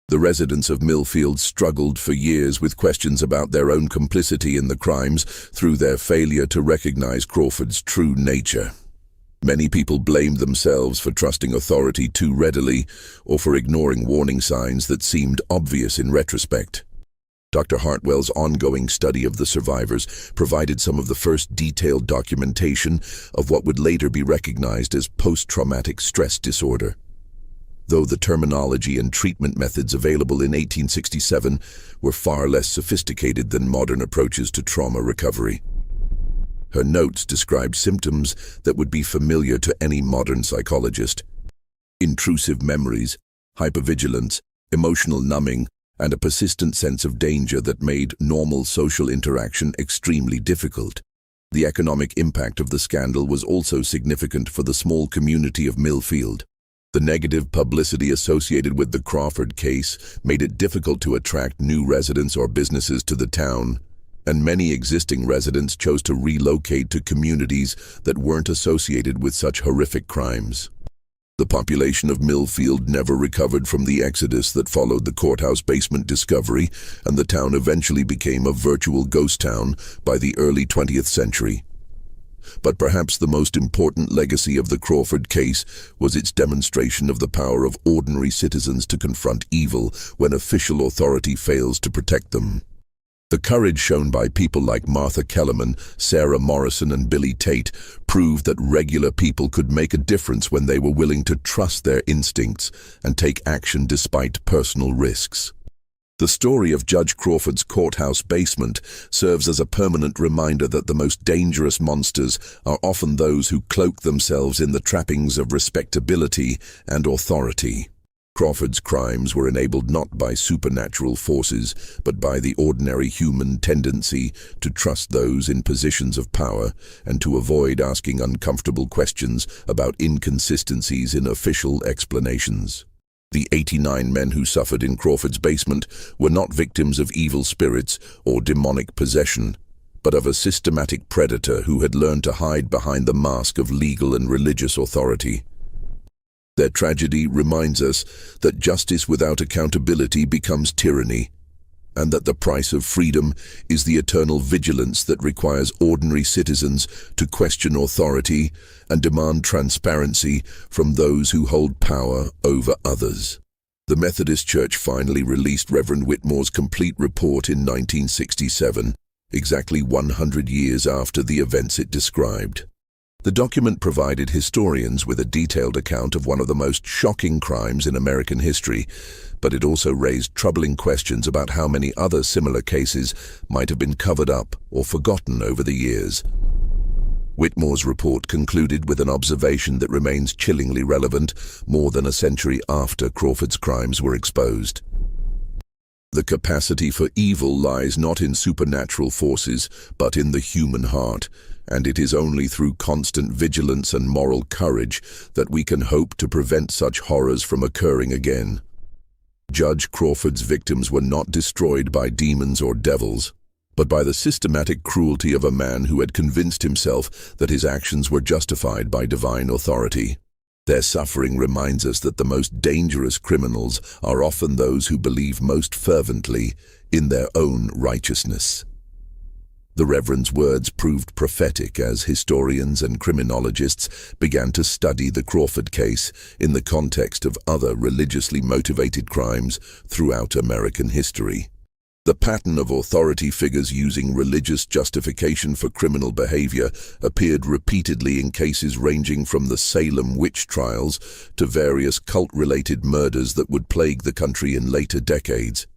The residents of Millfield struggled for years with questions about their own complicity in the crimes through their failure to recognize Crawford's true nature. Many people blamed themselves for trusting authority too readily or for ignoring warning signs that seemed obvious in retrospect. Dr. Hartwell's ongoing study of the survivors provided some of the first detailed documentation of what would later be recognized as post-traumatic stress disorder. Though the terminology and treatment methods available in 1867 were far less sophisticated than modern approaches to trauma recovery. Her notes described symptoms that would be familiar to any modern psychologist: intrusive memories, hypervigilance, emotional numbing, and a persistent sense of danger that made normal social interaction extremely difficult. The economic impact of the scandal was also significant for the small community of Millfield. The negative publicity associated with the Crawford case made it difficult to attract new residents or businesses to the town, and many existing residents chose to relocate to communities that weren't associated with such horrific crimes. The population of Millfield never recovered from the exodus that followed the courthouse basement discovery, and the town eventually became a virtual ghost town by the early 20th century. But perhaps the most important legacy of the Crawford case was its demonstration of the power of ordinary citizens to confront evil when official authority fails to protect them. The courage shown by people like Martha Kellerman, Sarah Morrison, and Billy Tate proved that regular people could make a difference when they were willing to trust their instincts and take action despite personal risks. The story of Judge Crawford's courthouse basement serves as a permanent reminder that the most dangerous monsters are often those who cloak themselves in the trappings of respectability and authority. Crawford's crimes were enabled not by supernatural forces, but by the ordinary human tendency to trust those in positions of power and to avoid asking uncomfortable questions about inconsistencies in official explanations. The 89 men who suffered in Crawford's basement were not victims of evil spirits or demonic possession, but of a systematic predator who had learned to hide behind the mask of legal and religious authority. Their tragedy reminds us that justice without accountability becomes tyranny, and that the price of freedom is the eternal vigilance that requires ordinary citizens to question authority and demand transparency from those who hold power over others. The Methodist Church finally released Reverend Whitmore's complete report in 1967, exactly 100 years after the events it described. The document provided historians with a detailed account of one of the most shocking crimes in American history, but it also raised troubling questions about how many other similar cases might have been covered up or forgotten over the years. Whitmore's report concluded with an observation that remains chillingly relevant more than a century after Crawford's crimes were exposed. The capacity for evil lies not in supernatural forces, but in the human heart, and it is only through constant vigilance and moral courage that we can hope to prevent such horrors from occurring again. Judge Crawford's victims were not destroyed by demons or devils, but by the systematic cruelty of a man who had convinced himself that his actions were justified by divine authority. Their suffering reminds us that the most dangerous criminals are often those who believe most fervently in their own righteousness. The Reverend's words proved prophetic as historians and criminologists began to study the Crawford case in the context of other religiously motivated crimes throughout American history. The pattern of authority figures using religious justification for criminal behavior appeared repeatedly in cases ranging from the Salem witch trials to various cult-related murders that would plague the country in later decades.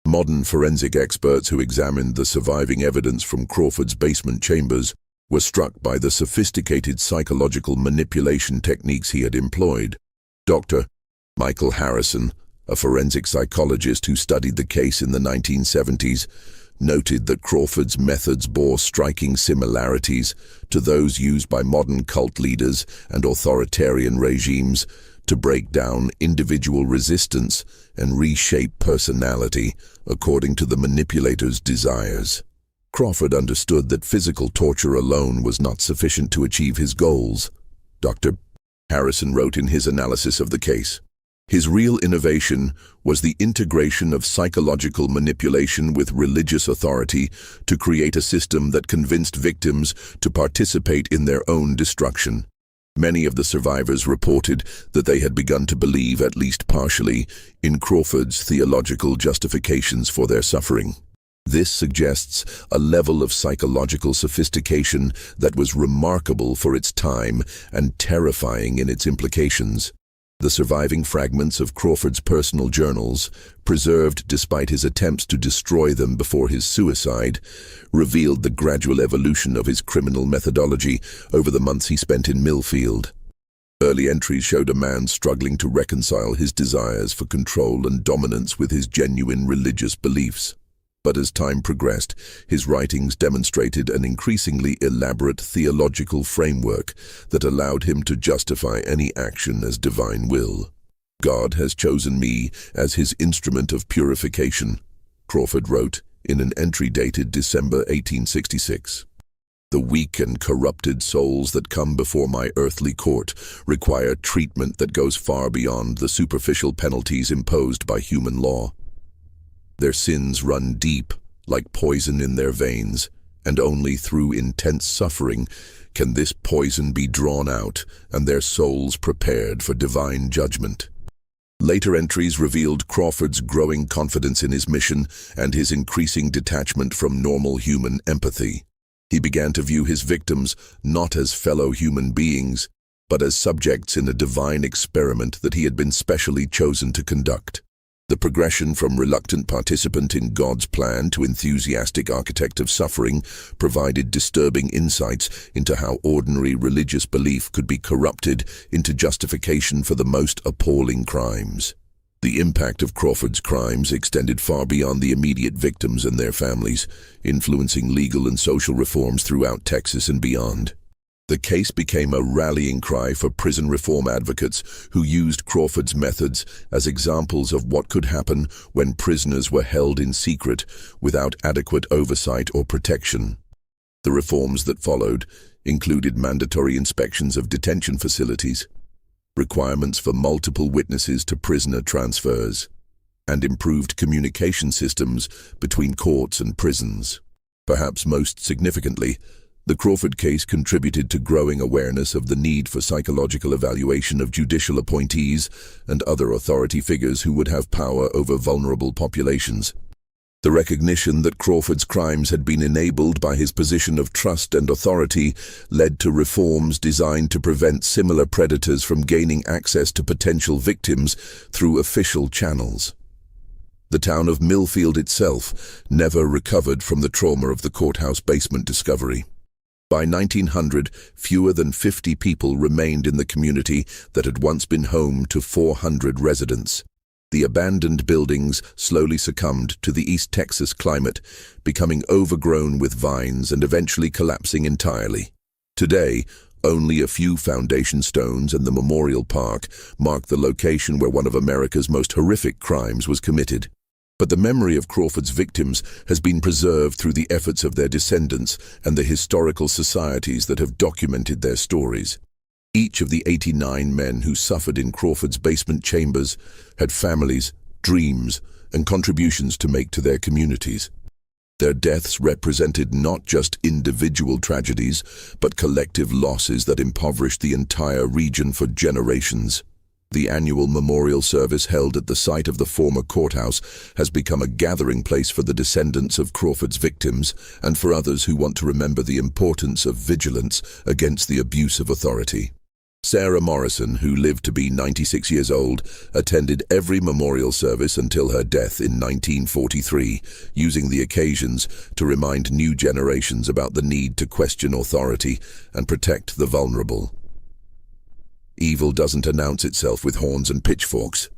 Modern forensic experts who examined the surviving evidence from Crawford's basement chambers were struck by the sophisticated psychological manipulation techniques he had employed. Dr. Michael Harrison, a forensic psychologist who studied the case in the 1970s, noted that Crawford's methods bore striking similarities to those used by modern cult leaders and authoritarian regimes to break down individual resistance and reshape personality according to the manipulator's desires. Crawford understood that physical torture alone was not sufficient to achieve his goals. Dr. Harrison wrote in his analysis of the case, "His real innovation was the integration of psychological manipulation with religious authority to create a system that convinced victims to participate in their own destruction. Many of the survivors reported that they had begun to believe, at least partially, in Crawford's theological justifications for their suffering. This suggests a level of psychological sophistication that was remarkable for its time and terrifying in its implications. The surviving fragments of Crawford's personal journals, preserved despite his attempts to destroy them before his suicide, revealed the gradual evolution of his criminal methodology over the months he spent in Millfield. Early entries showed a man struggling to reconcile his desires for control and dominance with his genuine religious beliefs. But as time progressed, his writings demonstrated an increasingly elaborate theological framework that allowed him to justify any action as divine will. "God has chosen me as his instrument of purification," Crawford wrote in an entry dated December 1866. "The weak and corrupted souls that come before my earthly court require treatment that goes far beyond the superficial penalties imposed by human law. Their sins run deep, like poison in their veins, and only through intense suffering can this poison be drawn out and their souls prepared for divine judgment." Later entries revealed Crawford's growing confidence in his mission and his increasing detachment from normal human empathy. He began to view his victims not as fellow human beings, but as subjects in a divine experiment that he had been specially chosen to conduct. The progression from reluctant participant in God's plan to enthusiastic architect of suffering provided disturbing insights into how ordinary religious belief could be corrupted into justification for the most appalling crimes. The impact of Crawford's crimes extended far beyond the immediate victims and their families, influencing legal and social reforms throughout Texas and beyond. The case became a rallying cry for prison reform advocates who used Crawford's methods as examples of what could happen when prisoners were held in secret without adequate oversight or protection. The reforms that followed included mandatory inspections of detention facilities, requirements for multiple witnesses to prisoner transfers, and improved communication systems between courts and prisons. Perhaps most significantly, the Crawford case contributed to growing awareness of the need for psychological evaluation of judicial appointees and other authority figures who would have power over vulnerable populations. The recognition that Crawford's crimes had been enabled by his position of trust and authority led to reforms designed to prevent similar predators from gaining access to potential victims through official channels. The town of Millfield itself never recovered from the trauma of the courthouse basement discovery. By 1900, fewer than 50 people remained in the community that had once been home to 400 residents. The abandoned buildings slowly succumbed to the East Texas climate, becoming overgrown with vines and eventually collapsing entirely. Today, only a few foundation stones and the memorial park mark the location where one of America's most horrific crimes was committed. But the memory of Crawford's victims has been preserved through the efforts of their descendants and the historical societies that have documented their stories. Each of the 89 men who suffered in Crawford's basement chambers had families, dreams, and contributions to make to their communities. Their deaths represented not just individual tragedies, but collective losses that impoverished the entire region for generations. The annual memorial service held at the site of the former courthouse has become a gathering place for the descendants of Crawford's victims and for others who want to remember the importance of vigilance against the abuse of authority. Sarah Morrison, who lived to be 96 years old, attended every memorial service until her death in 1943, using the occasions to remind new generations about the need to question authority and protect the vulnerable. "Evil doesn't announce itself with horns and pitchforks,"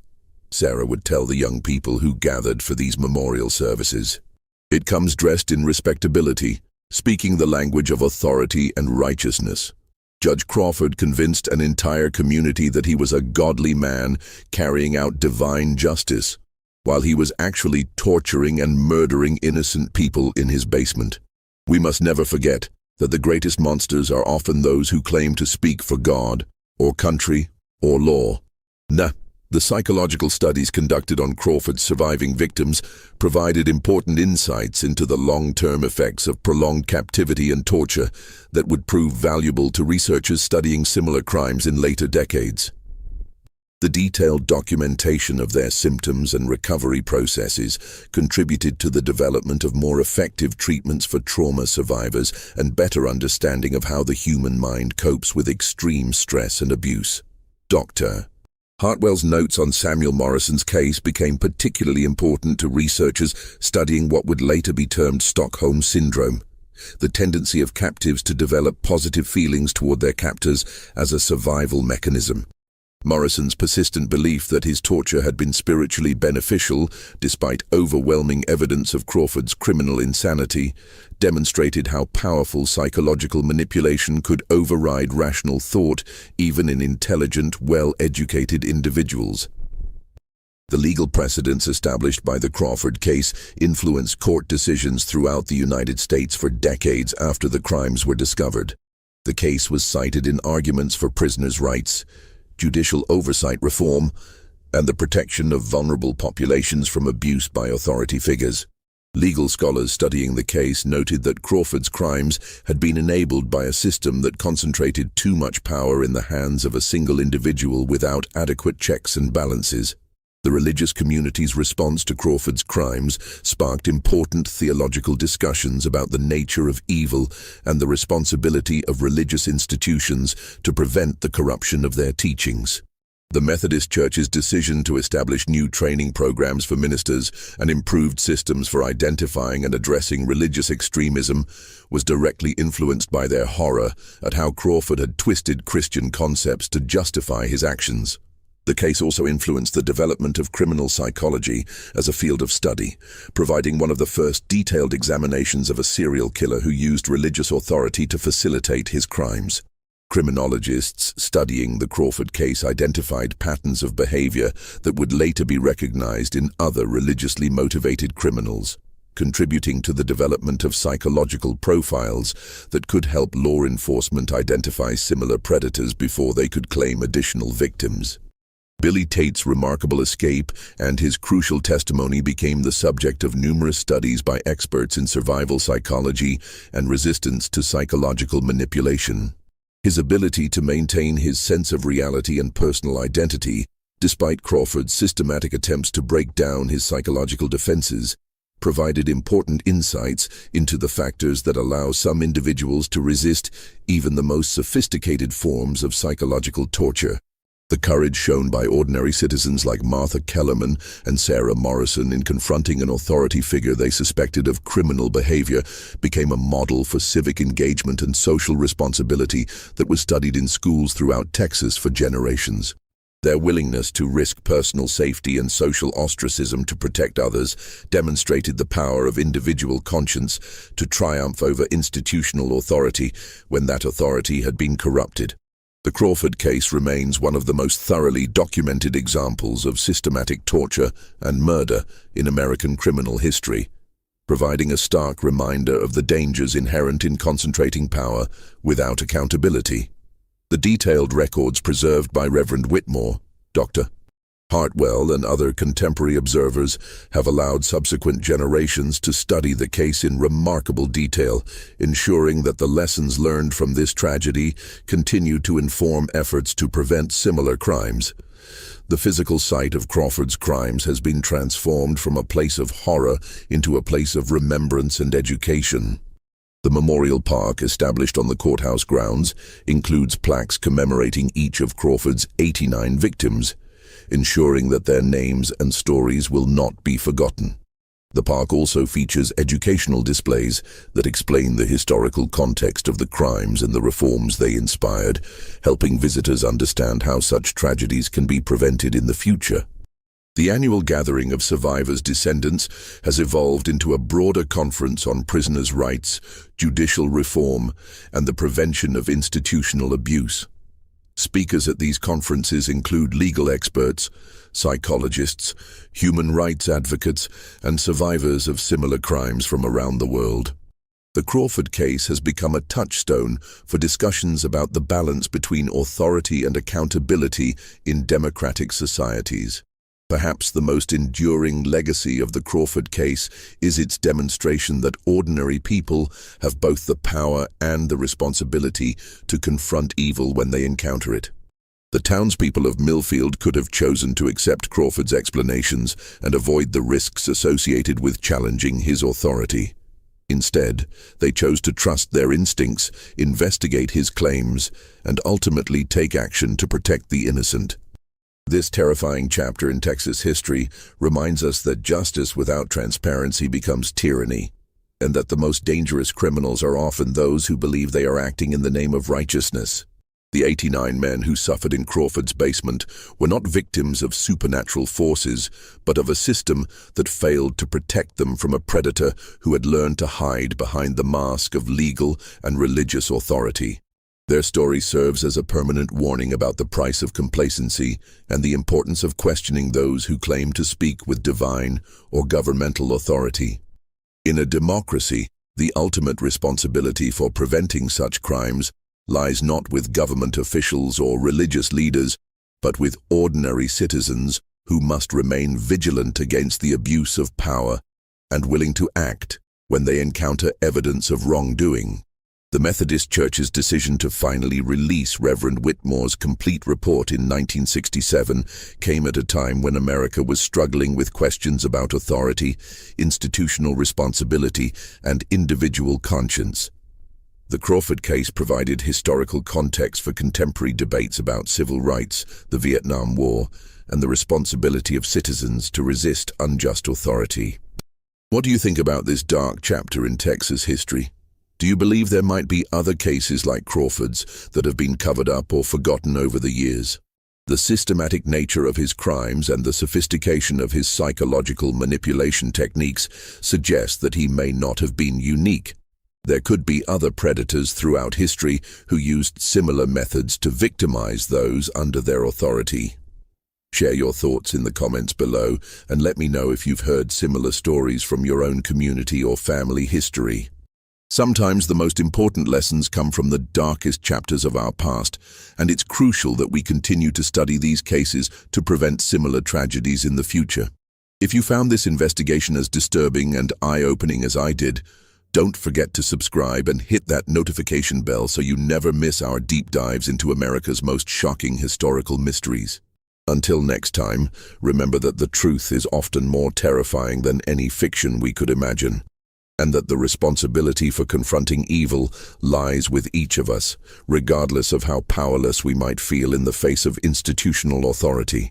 Sarah would tell the young people who gathered for these memorial services. "It comes dressed in respectability, speaking the language of authority and righteousness." Judge Crawford convinced an entire community that he was a godly man carrying out divine justice, while he was actually torturing and murdering innocent people in his basement. We must never forget that the greatest monsters are often those who claim to speak for God, or country, or law. The psychological studies conducted on Crawford's surviving victims provided important insights into the long-term effects of prolonged captivity and torture that would prove valuable to researchers studying similar crimes in later decades. The detailed documentation of their symptoms and recovery processes contributed to the development of more effective treatments for trauma survivors and better understanding of how the human mind copes with extreme stress and abuse. Dr. Hartwell's notes on Samuel Morrison's case became particularly important to researchers studying what would later be termed Stockholm Syndrome, the tendency of captives to develop positive feelings toward their captors as a survival mechanism. Morrison's persistent belief that his torture had been spiritually beneficial, despite overwhelming evidence of Crawford's criminal insanity, demonstrated how powerful psychological manipulation could override rational thought, even in intelligent, well-educated individuals. The legal precedents established by the Crawford case influenced court decisions throughout the United States for decades after the crimes were discovered. The case was cited in arguments for prisoners' rights, judicial oversight reform, and the protection of vulnerable populations from abuse by authority figures. Legal scholars studying the case noted that Crawford's crimes had been enabled by a system that concentrated too much power in the hands of a single individual without adequate checks and balances. The religious community's response to Crawford's crimes sparked important theological discussions about the nature of evil and the responsibility of religious institutions to prevent the corruption of their teachings. The Methodist Church's decision to establish new training programs for ministers and improved systems for identifying and addressing religious extremism was directly influenced by their horror at how Crawford had twisted Christian concepts to justify his actions. The case also influenced the development of criminal psychology as a field of study, providing one of the first detailed examinations of a serial killer who used religious authority to facilitate his crimes. Criminologists studying the Crawford case identified patterns of behavior that would later be recognized in other religiously motivated criminals, contributing to the development of psychological profiles that could help law enforcement identify similar predators before they could claim additional victims. Billy Tate's remarkable escape and his crucial testimony became the subject of numerous studies by experts in survival psychology and resistance to psychological manipulation. His ability to maintain his sense of reality and personal identity, despite Crawford's systematic attempts to break down his psychological defenses, provided important insights into the factors that allow some individuals to resist even the most sophisticated forms of psychological torture. The courage shown by ordinary citizens like Martha Kellerman and Sarah Morrison in confronting an authority figure they suspected of criminal behavior became a model for civic engagement and social responsibility that was studied in schools throughout Texas for generations. Their willingness to risk personal safety and social ostracism to protect others demonstrated the power of individual conscience to triumph over institutional authority when that authority had been corrupted. The Crawford case remains one of the most thoroughly documented examples of systematic torture and murder in American criminal history, providing a stark reminder of the dangers inherent in concentrating power without accountability. The detailed records preserved by Reverend Whitmore, Dr. Hartwell, and other contemporary observers have allowed subsequent generations to study the case in remarkable detail, ensuring that the lessons learned from this tragedy continue to inform efforts to prevent similar crimes. The physical site of Crawford's crimes has been transformed from a place of horror into a place of remembrance and education. The memorial park established on the courthouse grounds includes plaques commemorating each of Crawford's 89 victims, ensuring that their names and stories will not be forgotten. The park also features educational displays that explain the historical context of the crimes and the reforms they inspired, helping visitors understand how such tragedies can be prevented in the future. The annual gathering of survivors' descendants has evolved into a broader conference on prisoners' rights, judicial reform, and the prevention of institutional abuse. Speakers at these conferences include legal experts, psychologists, human rights advocates, and survivors of similar crimes from around the world. The Crawford case has become a touchstone for discussions about the balance between authority and accountability in democratic societies. Perhaps the most enduring legacy of the Crawford case is its demonstration that ordinary people have both the power and the responsibility to confront evil when they encounter it. The townspeople of Millfield could have chosen to accept Crawford's explanations and avoid the risks associated with challenging his authority. Instead, they chose to trust their instincts, investigate his claims, and ultimately take action to protect the innocent. This terrifying chapter in Texas history reminds us that justice without transparency becomes tyranny, and that the most dangerous criminals are often those who believe they are acting in the name of righteousness. The 89 men who suffered in Crawford's basement were not victims of supernatural forces, but of a system that failed to protect them from a predator who had learned to hide behind the mask of legal and religious authority. Their story serves as a permanent warning about the price of complacency and the importance of questioning those who claim to speak with divine or governmental authority. In a democracy, the ultimate responsibility for preventing such crimes lies not with government officials or religious leaders, but with ordinary citizens who must remain vigilant against the abuse of power and willing to act when they encounter evidence of wrongdoing. The Methodist Church's decision to finally release Reverend Whitmore's complete report in 1967 came at a time when America was struggling with questions about authority, institutional responsibility, and individual conscience. The Crawford case provided historical context for contemporary debates about civil rights, the Vietnam War, and the responsibility of citizens to resist unjust authority. What do you think about this dark chapter in Texas history? Do you believe there might be other cases like Crawford's that have been covered up or forgotten over the years? The systematic nature of his crimes and the sophistication of his psychological manipulation techniques suggest that he may not have been unique. There could be other predators throughout history who used similar methods to victimize those under their authority. Share your thoughts in the comments below and let me know if you've heard similar stories from your own community or family history. Sometimes the most important lessons come from the darkest chapters of our past, and it's crucial that we continue to study these cases to prevent similar tragedies in the future. If you found this investigation as disturbing and eye-opening as I did, don't forget to subscribe and hit that notification bell so you never miss our deep dives into America's most shocking historical mysteries. Until next time, remember that the truth is often more terrifying than any fiction we could imagine, and that the responsibility for confronting evil lies with each of us, regardless of how powerless we might feel in the face of institutional authority.